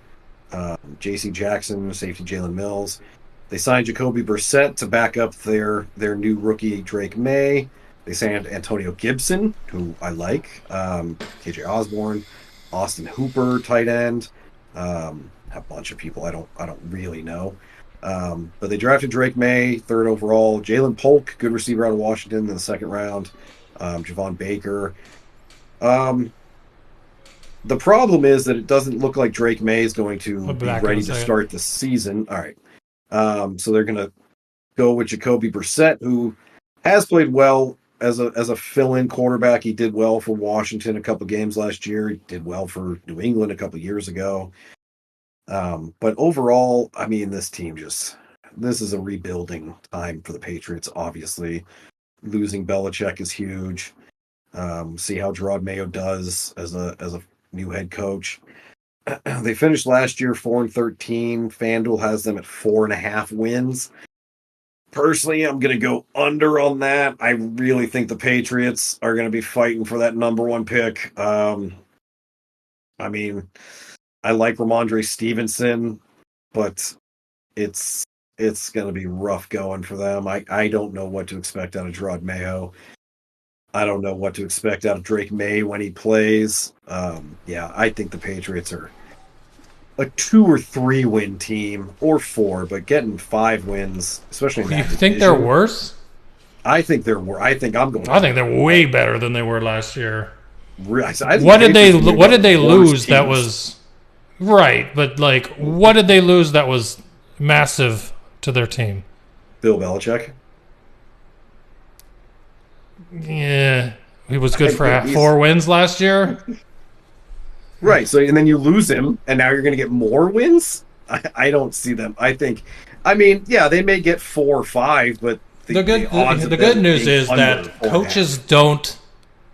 J.C. Jackson, safety Jalen Mills. They signed Jacoby Brissett to back up their new rookie Drake May. They signed Antonio Gibson, who I like. KJ Osborne, Austin Hooper, tight end. A bunch of people I don't really know. But they drafted Drake May, 3rd overall. Jalen Polk, good receiver out of Washington in the 2nd round. Javon Baker. The problem is that it doesn't look like Drake May is going to be ready to start the season. All right. So they're going to go with Jacoby Brissett, who has played well as a fill-in quarterback. He did well for Washington a couple games last year. He did well for New England a couple years ago. But overall, I mean, this is a rebuilding time for the Patriots, obviously. Losing Belichick is huge. See how Gerard Mayo does as a new head coach. They finished last year 4-13. FanDuel has them at 4.5 wins. Personally, I'm going to go under on that. I really think the Patriots are going to be fighting for that number 1 pick. I mean, I like Ramondre Stevenson, but it's going to be rough going for them. I don't know what to expect out of Gerard Mayo. I don't know what to expect out of Drake May when he plays. Yeah, I think the Patriots are a 2 or 3 win team, or 4, but getting 5 wins, especially in that division. You think they're worse? I think they're worse. I think they're way better than they were last year. What did they lose that was right? But like, what did they lose that was massive to their team? Bill Belichick. Yeah, he was good for 4 wins last year. Right, so and then you lose him, and now you're going to get more wins? I don't see them. I mean, yeah, they may get 4 or 5, but the good news is that coaches don't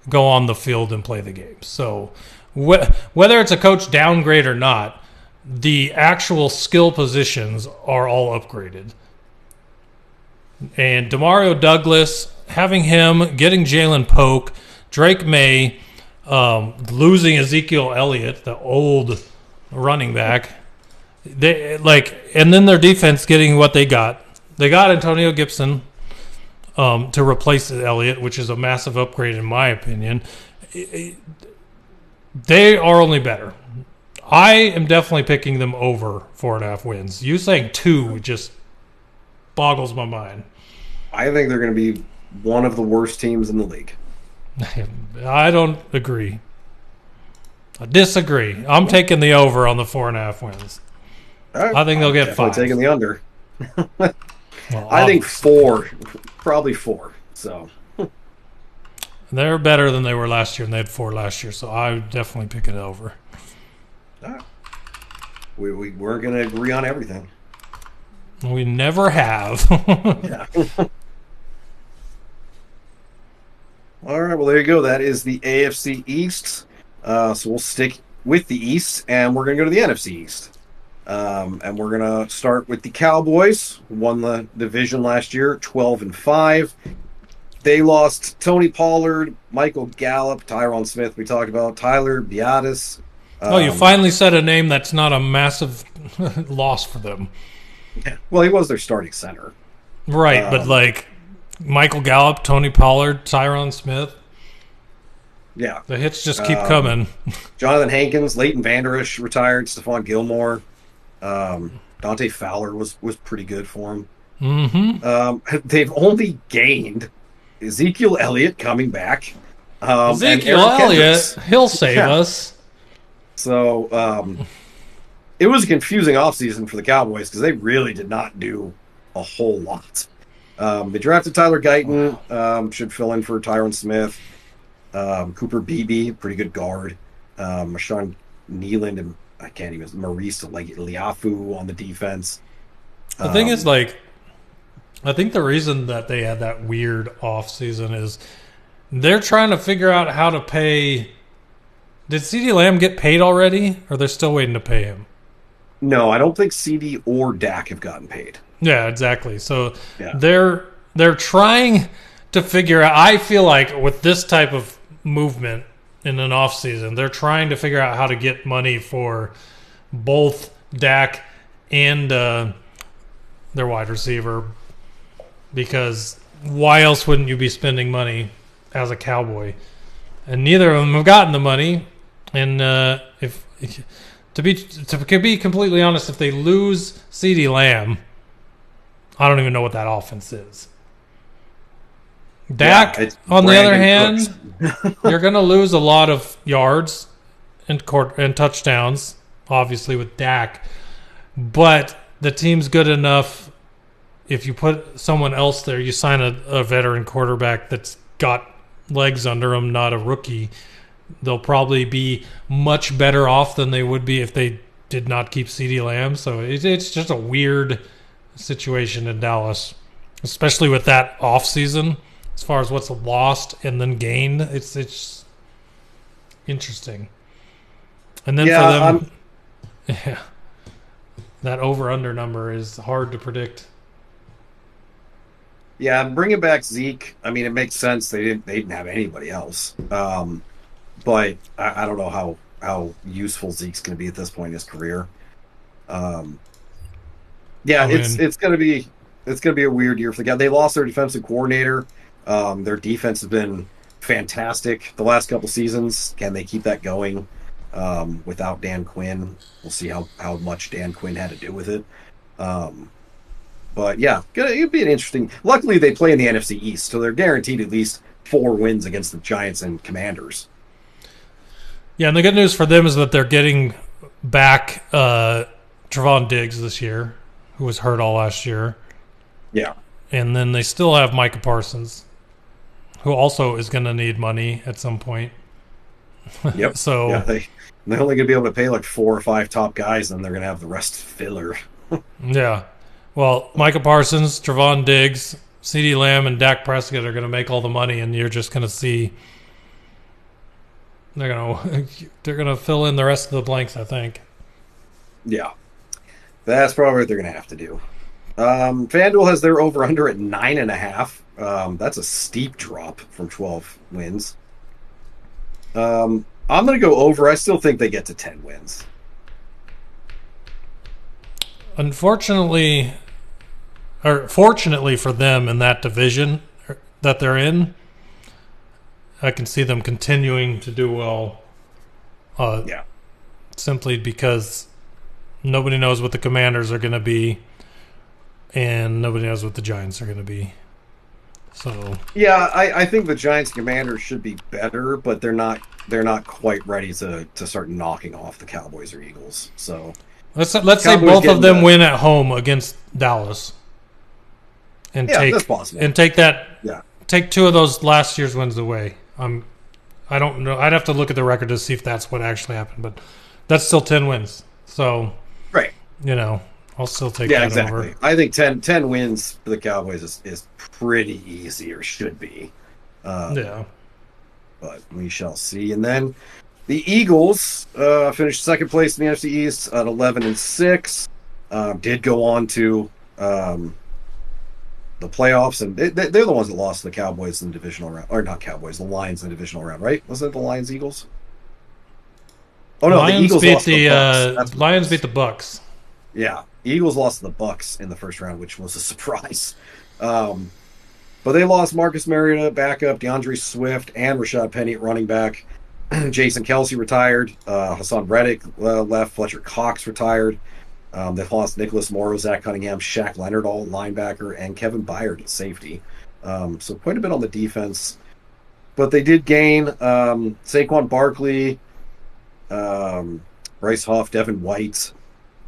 go on the field and play the game. So whether it's a coach downgrade or not, the actual skill positions are all upgraded. And Demario Douglas, having him, getting Jalen Polk, Drake May, losing Ezekiel Elliott, the old running back, and then their defense getting what they got. They got Antonio Gibson to replace Elliott, which is a massive upgrade in my opinion. They are only better. I am definitely picking them over 4.5 wins. You saying 2 just boggles my mind. I think they're going to be one of the worst teams in the league. I don't agree. I disagree. I'm taking the over on the 4.5 wins. Right. I think they'll get 5. Taking the under. Well, I think 4, probably 4. So they're better than they were last year, and they had 4 last year. So I would definitely pick it over. We weren't going to agree on everything. We never have. Yeah. All right, well, there you go. That is the AFC East. So we'll stick with the East, and we're going to go to the NFC East. And we're going to start with the Cowboys, who won the division last year, 12-5. They lost Tony Pollard, Michael Gallup, Tyron Smith, we talked about, Tyler Biadasz. You finally said a name that's not a massive loss for them. Well, he was their starting center. Right, but like Michael Gallup, Tony Pollard, Tyron Smith. Yeah. The hits just keep coming. Jonathan Hankins, Leighton Vander Esch retired, Stephon Gilmore. Dante Fowler was pretty good for him. Mm-hmm. They've only gained Ezekiel Elliott coming back. Ezekiel Elliott, he'll save us. So it was a confusing offseason for the Cowboys because they really did not do a whole lot. They drafted Tyler Guyton, should fill in for Tyron Smith. Cooper Beebe, pretty good guard. Marshawn Nealand and I can't even Maurice Liafu on the defense. The thing is, like, I think the reason that they had that weird offseason is they're trying to figure out how to pay. Did CeeDee Lamb get paid already, or they're still waiting to pay him? No, I don't think CD or Dak have gotten paid. Yeah, exactly. So they're trying to figure out. I feel like with this type of movement in an offseason, they're trying to figure out how to get money for both Dak and their wide receiver, because why else wouldn't you be spending money as a Cowboy? And neither of them have gotten the money. And if to be completely honest, if they lose CeeDee Lamb, I don't even know what that offense is. Dak, on the other hand, you're going to lose a lot of yards and touchdowns, obviously, with Dak. But the team's good enough. If you put someone else there, you sign a veteran quarterback that's got legs under him, not a rookie, they'll probably be much better off than they would be if they did not keep CeeDee Lamb. So it's just a weird situation in Dallas, especially with that offseason. As far as what's lost and then gained, it's interesting. And then for them, that over-under number is hard to predict. Yeah, bringing back Zeke, I mean, it makes sense. They didn't have anybody else. But I don't know how useful Zeke's going to be at this point in his career. It's going to be a weird year for the guy. They lost their defensive coordinator. Their defense has been fantastic the last couple seasons. Can they keep that going without Dan Quinn? We'll see how much Dan Quinn had to do with it. But yeah, it'd be an interesting. Luckily, they play in the NFC East, so they're guaranteed at least 4 wins against the Giants and Commanders. Yeah, and the good news for them is that they're getting back Trevon Diggs this year, who was hurt all last year. Yeah. And then they still have Micah Parsons, who also is going to need money at some point. Yep. So they're only going to be able to pay like 4 or 5 top guys, and they're going to have the rest filler. Yeah. Well, Micah Parsons, Trevon Diggs, CeeDee Lamb, and Dak Prescott are going to make all the money, and you're just going to see they're going to fill in the rest of the blanks, I think. Yeah. That's probably what they're going to have to do. FanDuel has their over-under at 9.5. That's a steep drop from 12 wins. I'm going to go over. I still think they get to 10 wins. Fortunately for them in that division that they're in, I can see them continuing to do well. Simply because nobody knows what the Commanders are going to be, and nobody knows what the Giants are going to be. So yeah, I think the Giants Commanders should be better, but they're not quite ready to start knocking off the Cowboys or Eagles. So let's say both of them win at home against Dallas, and that's possible. And take that. Take 2 of those last year's wins away. I don't know. I'd have to look at the record to see if that's what actually happened, but that's still 10 wins. So right, I'll still take that exactly. over. I think 10 wins for the Cowboys is pretty easy, or should be. But we shall see. And then the Eagles finished second place in the NFC East at 11-6. Did go on to the playoffs, and they're the ones that lost to the Cowboys in the divisional round, or not Cowboys, the Lions in the divisional round, right? Was it the Lions Eagles? Oh no, the Eagles lost to the Bucks. Lions beat the Bucks. Yeah, Eagles lost to the Bucks in the first round, which was a surprise. But they lost Marcus Mariota, backup, DeAndre Swift, and Rashad Penny at running back. Jason Kelce retired. Hassan Reddick left. Fletcher Cox retired. They've lost Nicholas Morrow, Zach Cunningham, Shaq Leonard, all linebacker, and Kevin Byard at safety. So quite a bit on the defense. But they did gain Saquon Barkley, Bryce Huff, Devin White,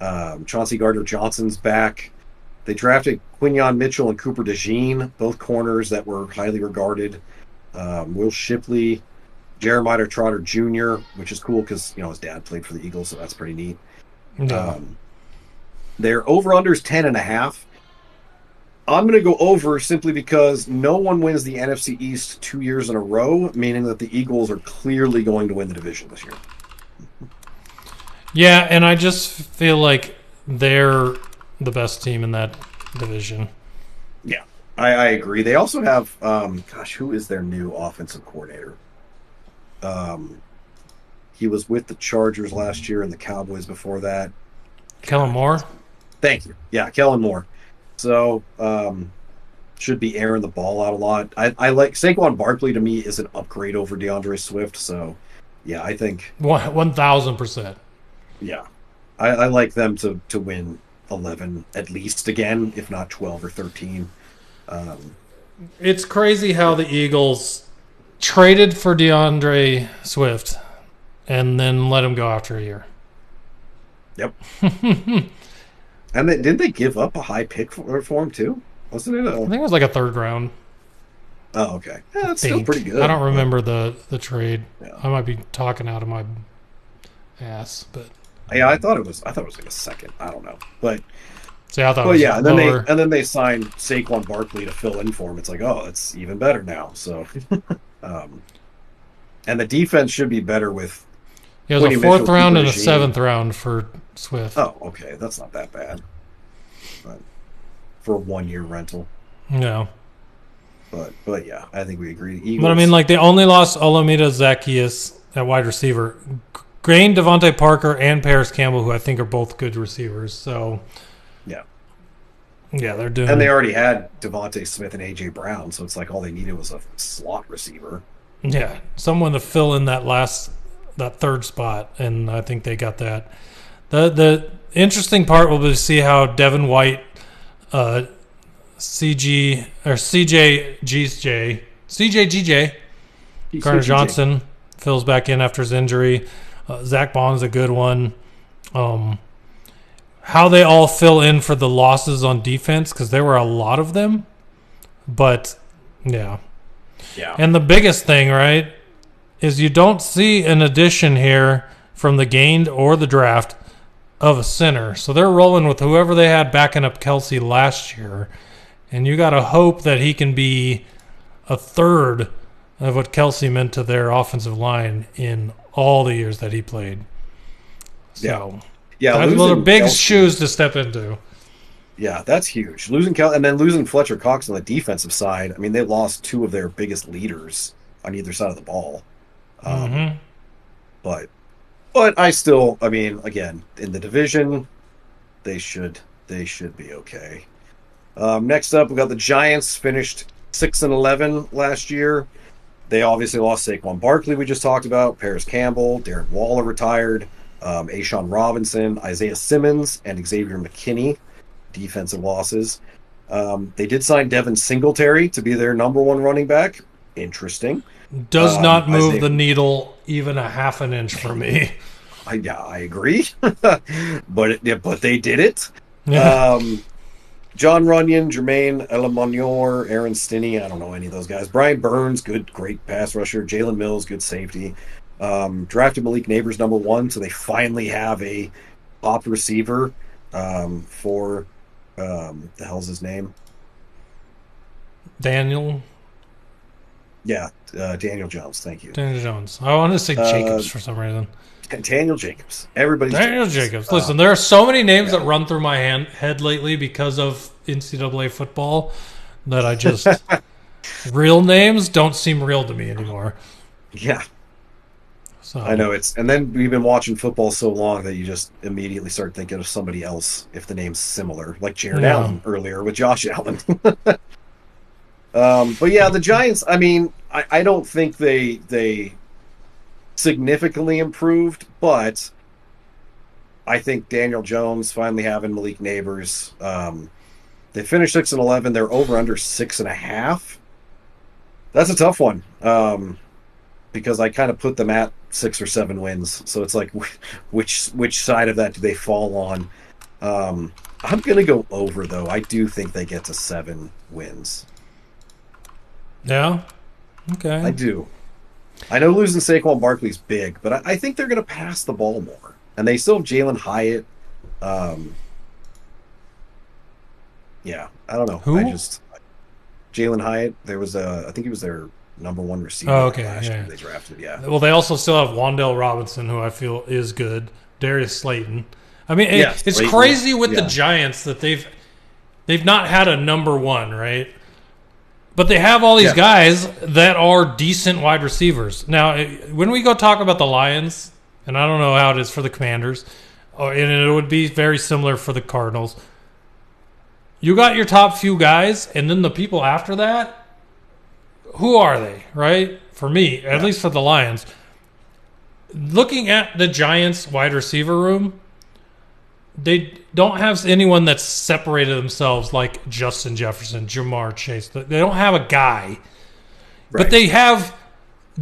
Chauncey Gardner-Johnson's back. They drafted Quinyon Mitchell and Cooper DeJean, both corners that were highly regarded. Will Shipley, Jeremiah Trotter Jr., which is cool because his dad played for the Eagles, so that's pretty neat. No. Their over-under is 10.5. I'm going to go over simply because no one wins the NFC East 2 years in a row, meaning that the Eagles are clearly going to win the division this year. Yeah, and I just feel like they're the best team in that division. Yeah, I agree. They also have, who is their new offensive coordinator? He was with the Chargers last year and the Cowboys before that. Kellen Moore? Thank you. Yeah, Kellen Moore. So, should be airing the ball out a lot. I like Saquon Barkley. To me is an upgrade over DeAndre Swift. So, yeah, I think 1,000%. Yeah, I like them to win 11 at least again, if not 12 or 13. It's crazy how the Eagles traded for DeAndre Swift and then let him go after a year. Yep. And didn't they give up a high pick for him too? Wasn't it? I think it was like a third round. Oh, okay. Yeah, that's still pretty good. I don't remember the trade. Yeah. I might be talking out of my ass, but yeah, I thought it was like a second. I don't know, but see, I thought. Well, yeah, and then they signed Saquon Barkley to fill in for him. It's like, oh, it's even better now. So, and the defense should be better with. Yeah, it was a fourth round and a seventh round for Swift. Oh, okay, that's not that bad. But for a 1 year rental. No. But yeah, I think we agree. Eagles, but I mean, like they only lost Olamide Zaccheaus at wide receiver. Gained Devontae Parker and Paris Campbell, who I think are both good receivers. So, yeah, they're doing. And they already had Devontae Smith and AJ Brown, so it's like all they needed was a slot receiver. Yeah, someone to fill in that third spot, and I think they got that. The interesting part will be to see how Devin White, CJ Garner Johnson fills back in after his injury. Zach Bond's a good one. How they all fill in for the losses on defense, because there were a lot of them. But, yeah. And the biggest thing, right, is you don't see an addition here from the gained or the draft of a center. So they're rolling with whoever they had backing up Kelce last year. And you got to hope that he can be a third of what Kelce meant to their offensive line in all the years that he played. So, those are big Kelce, shoes to step into. Yeah, that's huge. Losing Kelce and then losing Fletcher Cox on the defensive side. I mean, they lost two of their biggest leaders on either side of the ball. But I still, I mean, again, in the division, they should be okay. Next up, we got the Giants, finished 6-11 last year. They obviously lost Saquon Barkley, we just talked about, Paris Campbell, Darren Waller retired, A'Shawn Robinson, Isaiah Simmons, and Xavier McKinney, defensive losses. They did sign Devin Singletary to be their number one running back. Interesting. Does not move the needle even a half an inch for me. I agree. but they did it. Yeah. John Runyon, Jermaine Elamonior, Aaron Stinney, I don't know any of those guys. Brian Burns, great pass rusher. Jalen Mills, good safety. Drafted Malik Neighbors number 1, so they finally have a top receiver for the hell's his name? Daniel? Yeah, Daniel Jones, thank you. Daniel Jones. I wanted to say Jacobs for some reason. Daniel Jacobs. Everybody's Daniel Jacobs. Listen, there are so many names that run through my head lately because of NCAA football that I just real names don't seem real to me anymore. Yeah. So I know and then we've been watching football so long that you just immediately start thinking of somebody else if the name's similar, like Jared Allen earlier with Josh Allen. But yeah, the Giants, I mean, I don't think they significantly improved, but I think Daniel Jones finally having Malik Neighbors. They finished 6-11. They're over under 6.5. That's a tough one. Because I kind of put them at 6 or 7 wins. So it's like, which side of that do they fall on? I'm going to go over, though. I do think they get to 7 wins. Yeah? Okay. I do. I know losing Saquon Barkley's big, but I think they're going to pass the ball more. And they still have Jalen Hyatt. Yeah, I don't know. Who? Jalen Hyatt, I think he was their number 1 receiver. Oh, okay. Last Yeah. year they drafted, yeah. Well, they also still have Wan'Dale Robinson, who I feel is good. Darius Slayton. I mean, it's Slayton, crazy with the Giants that they've not had a number 1, right? But they have all these guys that are decent wide receivers. Now, when we go talk about the Lions, and I don't know how it is for the Commanders, and it would be very similar for the Cardinals, you got your top few guys, and then the people after that, who are they, right? For me, at least for the Lions, looking at the Giants' wide receiver room, they don't have anyone that's separated themselves like Justin Jefferson, Jamar Chase. They don't have a guy, but they have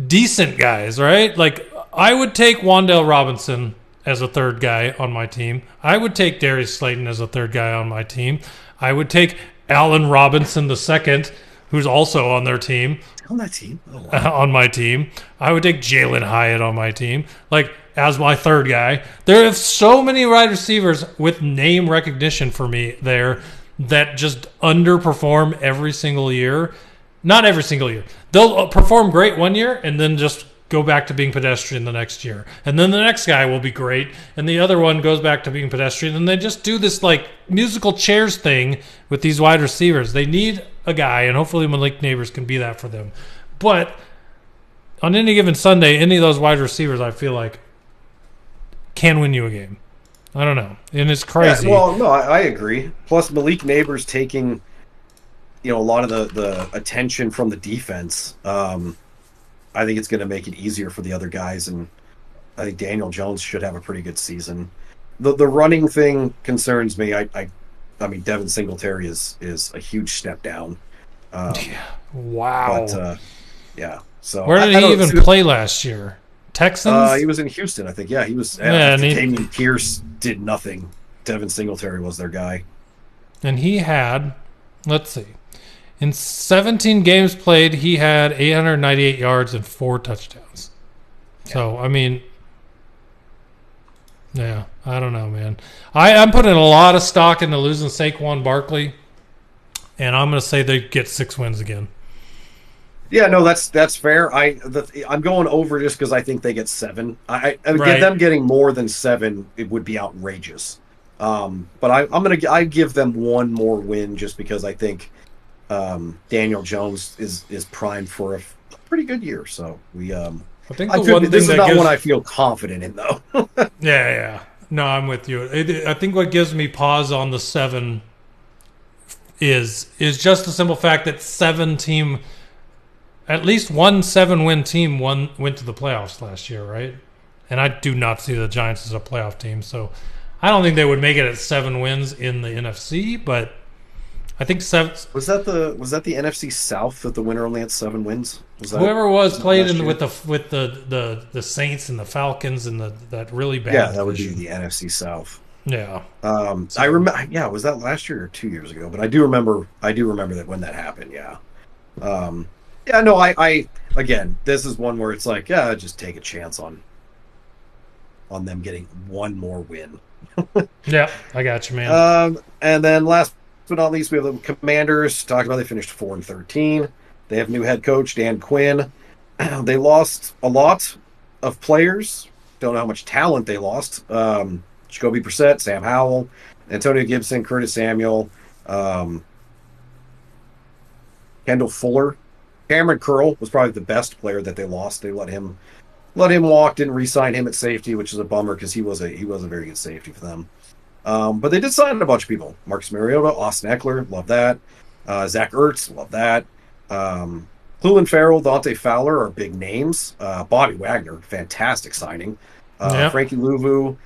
decent guys, right? Like, I would take Wan'Dale Robinson as a third guy on my team. I would take Darius Slayton as a third guy on my team. I would take Allen Robinson II, who's also on their team. On that team? Oh, wow. On my team. I would take Jalen Hyatt on my team, like, as my third guy. There are so many wide receivers with name recognition for me there that just underperform every single year. Not every single year. They'll perform great one year and then just go back to being pedestrian the next year. And then the next guy will be great, and the other one goes back to being pedestrian. And they just do this, like, musical chairs thing with these wide receivers. They need a guy, and hopefully Malik Neighbors can be that for them. But on any given Sunday, any of those wide receivers, I feel like, can win you a game. I don't know. And it's crazy. Yeah, well, no, I agree. Plus, Malik Neighbors taking, a lot of the attention from the defense. I think it's going to make it easier for the other guys, and I think Daniel Jones should have a pretty good season. The running thing concerns me. I mean, Devin Singletary is a huge step down. Wow. But yeah. So where did he even play last year? Texans? He was in Houston, I think. Yeah, he was. Damian Pierce did nothing. Devin Singletary was their guy. And he had, let's see, in 17 games played, he had 898 yards and 4 touchdowns. Yeah. So, I mean, yeah, I don't know, man. I'm putting a lot of stock into losing Saquon Barkley, and I'm going to say they get 6 wins again. Yeah, no, that's fair. I'm going over just because I think they get 7. I get them getting more than 7. It would be outrageous. But I give them one more win just because I think Daniel Jones is primed for a pretty good year. So I think this is not one I feel confident in, though. Yeah. No, I'm with you. I think what gives me pause on the 7 is just the simple fact that 7 team. At least one 7-win team went to the playoffs last year, right? And I do not see the Giants as a playoff team, so I don't think they would make it at 7 wins in the NFC. But I think 7 was that the NFC South that the winner only had 7 wins. Whoever played with the Saints and the Falcons and that really bad. Yeah, that would be the NFC South. Yeah. I remember. Yeah, was that last year or 2 years ago? But I do remember that when that happened. Yeah. Yeah, no, I again, this is one where it's like, yeah, just take a chance on them getting one more win. Yeah, I got you, man. And then last but not least, we have the Commanders. Talked about they finished 4-13. They have new head coach Dan Quinn. They lost a lot of players. Don't know how much talent they lost. Jacoby Brissett, Sam Howell, Antonio Gibson, Curtis Samuel. Kendall Fuller. Cameron Curl was probably the best player that they lost. They let him walk, didn't re-sign him at safety, which is a bummer because he was a very good safety for them. But they did sign a bunch of people. Marcus Mariota, Austin Eckler, love that. Zach Ertz, love that. Cleveland Farrell, Dante Fowler are big names. Bobby Wagner, fantastic signing. Frankie Louvu,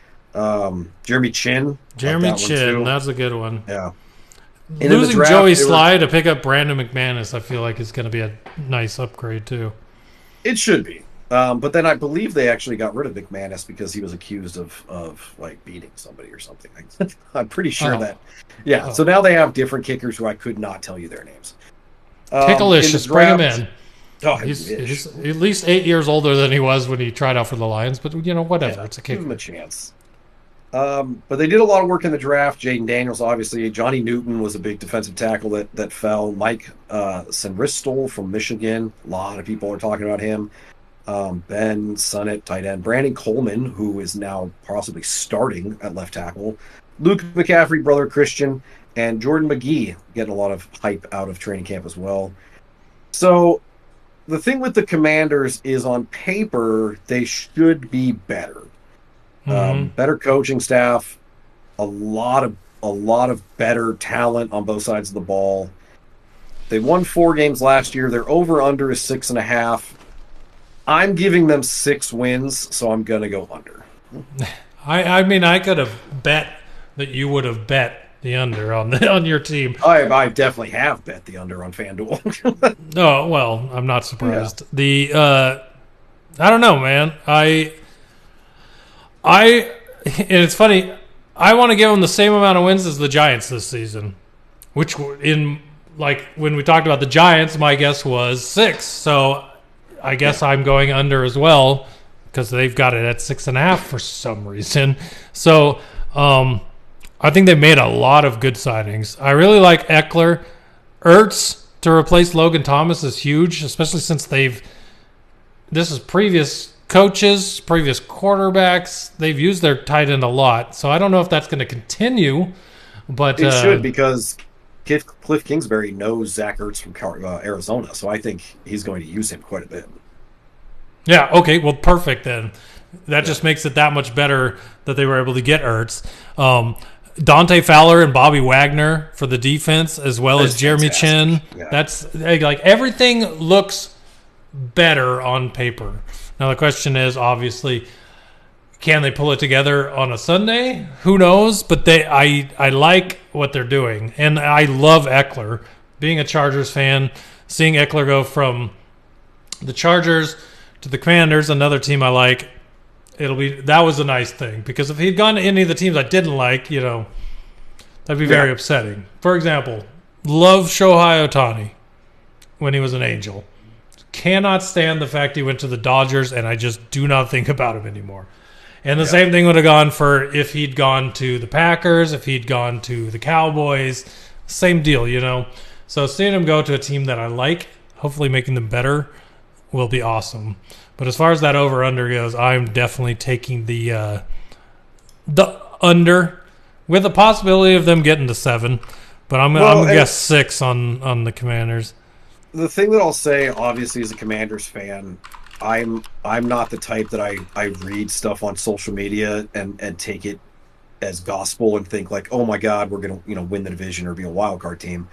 Jeremy Chin. That's a good one. Yeah. And losing draft, Joey Sly to pick up Brandon McManus, I feel like it's going to be a nice upgrade too. It should be. But then I believe they actually got rid of McManus because he was accused of like beating somebody or something. I'm pretty sure that. Yeah. So now they have different kickers who I could not tell you their names. Ticklish, just bring him in. Oh, he's at least 8 years older than he was when he tried out for the Lions, but whatever. It's a kicker. Give him a chance. But they did a lot of work in the draft. Jaden Daniels, obviously. Johnny Newton was a big defensive tackle that fell. Mike Senristol from Michigan. A lot of people are talking about him. Ben Sunnett, tight end. Brandon Coleman, who is now possibly starting at left tackle. Luke McCaffrey, brother Christian. And Jordan McGee getting a lot of hype out of training camp as well. So the thing with the Commanders is on paper, they should be better. Better coaching staff, a lot of better talent on both sides of the ball. They won 4 games last year. Their over-under is 6.5. I'm giving them 6 wins, so I'm going to go under. I mean, I could have bet that you would have bet the under on your team. I definitely have bet the under on FanDuel. Oh, well, I'm not surprised. Yeah. I don't know, man. And it's funny, I want to give them the same amount of wins as the Giants this season, which when we talked about the Giants, my guess was 6. So I guess I'm going under as well because they've got it at 6.5 for some reason. So I think they made a lot of good signings. I really like Eckler. Ertz to replace Logan Thomas is huge, especially since this is previous coaches, previous quarterbacks. They've used their tight end a lot. So I don't know if that's going to continue. But it should, because Cliff Kingsbury knows Zach Ertz from Arizona. So I think he's going to use him quite a bit. Yeah, okay. Well, perfect then. That just makes it that much better that they were able to get Ertz. Dante Fowler and Bobby Wagner for the defense, as well as Jeremy Chin. Yeah. That's like everything looks better on paper. Now the question is, obviously, can they pull it together on a Sunday? Who knows? But I like what they're doing, and I love Eckler. Being a Chargers fan, seeing Eckler go from the Chargers to the Commanders, another team I like. That was a nice thing, because if he'd gone to any of the teams I didn't like, that'd be very upsetting. For example, love Shohei Ohtani when he was an Angel. Cannot stand the fact he went to the Dodgers, and I just do not think about him anymore. And the same thing would have gone for if he'd gone to the Packers, if he'd gone to the Cowboys. Same deal, So seeing him go to a team that I like, hopefully making them better, will be awesome. But as far as that over-under goes, I'm definitely taking the under, with the possibility of them getting to 7. But I'm going to guess 6 on the Commanders. The thing that I'll say, obviously, as a Commanders fan, I'm not the type that I read stuff on social media and take it as gospel and think like, oh my God, we're going to win the division or be a wild card team.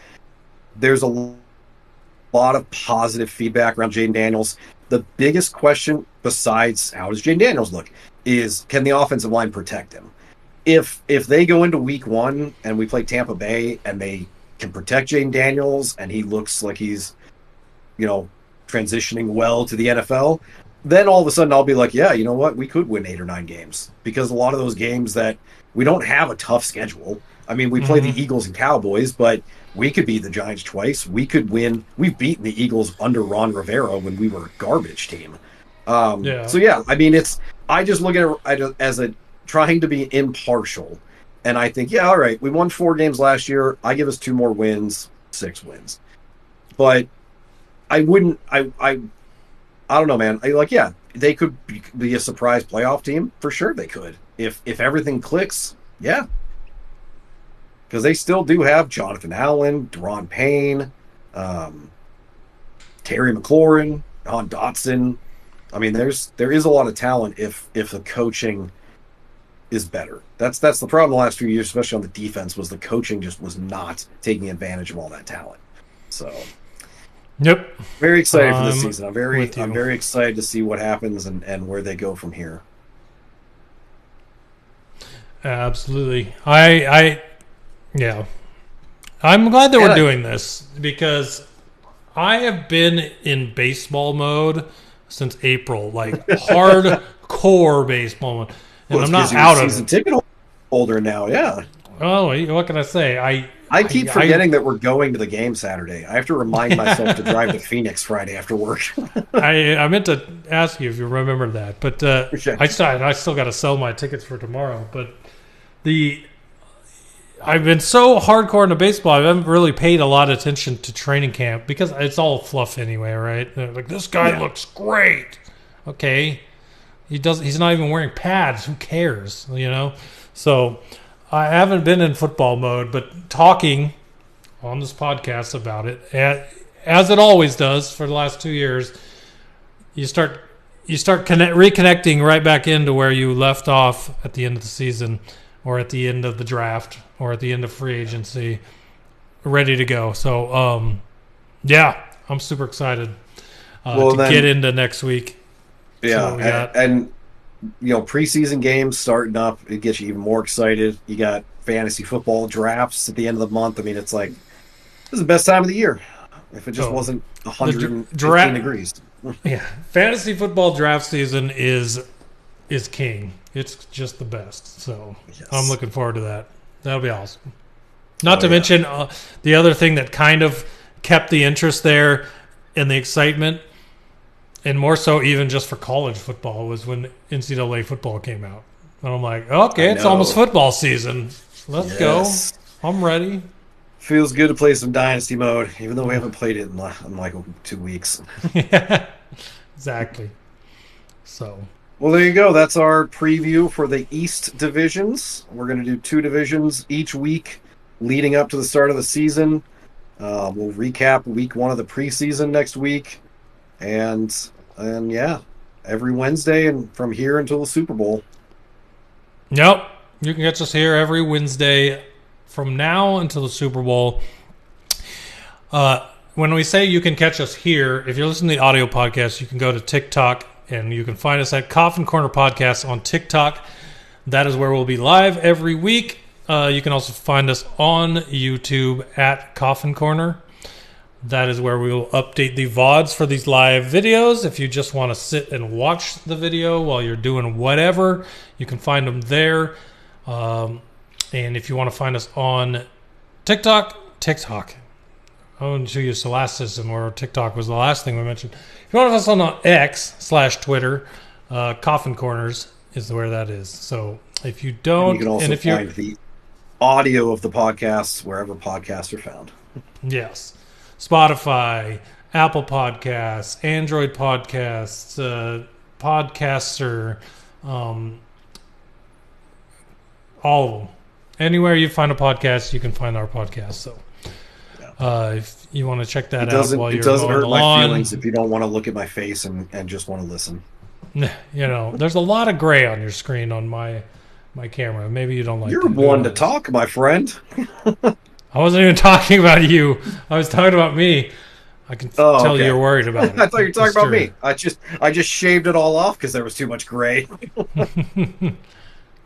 There's a lot of positive feedback around Jaden Daniels. The biggest question, besides how does Jaden Daniels look, is can the offensive line protect him? If they go into week 1 and we play Tampa Bay and they can protect Jaden Daniels and he looks like he's, transitioning well to the NFL, then all of a sudden I'll be like, yeah, you know what? We could win 8 or 9 games, because a lot of those games that we don't have a tough schedule. I mean, we play the Eagles and Cowboys, but we could beat the Giants twice. We could win. We've beaten the Eagles under Ron Rivera when we were a garbage team. So yeah, I mean, I just look at it as trying to be impartial. And I think, yeah, all right, we won 4 games last year. I give us 2 more wins, 6 wins. But I wouldn't, I don't know, man. They could be a surprise playoff team. For sure they could. If everything clicks, yeah. Because they still do have Jonathan Allen, Deron Payne, Terry McLaurin, John Dotson. I mean, there is a lot of talent if the coaching is better. That's the problem the last few years, especially on the defense, was the coaching just was not taking advantage of all that talent. So, yep, very excited for this season. I'm very excited to see what happens and where they go from here. Absolutely. Yeah. I'm glad that we're doing this because I have been in baseball mode since April, like hardcore baseball mode. And I'm not out of it. Season ticket holder now, yeah. Oh, what can I say? I keep forgetting that we're going to the game Saturday. I have to remind myself to drive to Phoenix Friday after work. I meant to ask you if you remember that, but I still got to sell my tickets for tomorrow. But I've been so hardcore into baseball, I haven't really paid a lot of attention to training camp because it's all fluff anyway, right? Like, this guy looks great. Okay. He's not even wearing pads. Who cares? So I haven't been in football mode, but talking on this podcast about it, as it always does for the last 2 years, you start reconnecting right back into where you left off at the end of the season or at the end of the draft or at the end of free agency, ready to go. So, I'm super excited to get into next week. Yeah, and preseason games starting up, it gets you even more excited. You got fantasy football drafts at the end of the month. I mean, it's like, this is the best time of the year. If it just wasn't 115 degrees. Yeah, fantasy football draft season is king. It's just the best. So I'm looking forward to that. That'll be awesome. Not to mention the other thing that kind of kept the interest there and the excitement, and more so even just for college football, was when NCAA football came out. And I'm like, okay, it's almost football season. Let's go. I'm ready. Feels good to play some Dynasty mode, even though we haven't played it in like 2 weeks. Yeah, exactly. So, well, there you go. That's our preview for the East divisions. We're going to do 2 divisions each week leading up to the start of the season. We'll recap week 1 of the preseason next week. And every Wednesday and from here until the Super Bowl. Yep. You can catch us here every Wednesday from now until the Super Bowl. When we say you can catch us here, if you're listening to the audio podcast, you can go to TikTok and you can find us at Coffin Corner Podcast on TikTok. That is where we'll be live every week. You can also find us on YouTube at Coffin Corner. That is where we will update the VODs for these live videos. If you just want to sit and watch the video while you're doing whatever, you can find them there. And if you want to find us on TikTok. I want to use the last system where TikTok was the last thing we mentioned. If you want to find us on X/Twitter, Coffin Corners is where that is. So if you don't, and you can also find the audio of the podcasts wherever podcasts are found. Yes. Spotify, Apple Podcasts, Android Podcasts, Podcaster, all of them. Anywhere you find a podcast, you can find our podcast. So if you want to check that out while you're doesn't mowing hurt the my lawn, feelings if you don't want to look at my face and just want to listen. There's a lot of gray on your screen on my camera. Maybe you don't like. You're one to talk, my friend. I wasn't even talking about you. I was talking about me. I can tell you're worried about it. I thought you were talking about me. I just shaved it all off because there was too much gray.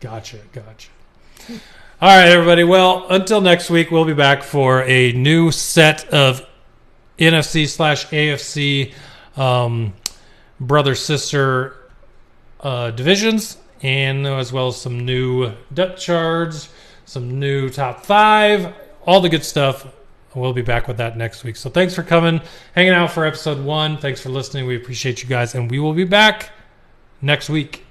Gotcha. All right, everybody. Well, until next week, we'll be back for a new set of NFC/AFC brother-sister divisions, and as well as some new depth charts, some new top 5, all the good stuff. We'll be back with that next week. So thanks for coming, hanging out for episode 1. Thanks for listening. We appreciate you guys, and we will be back next week.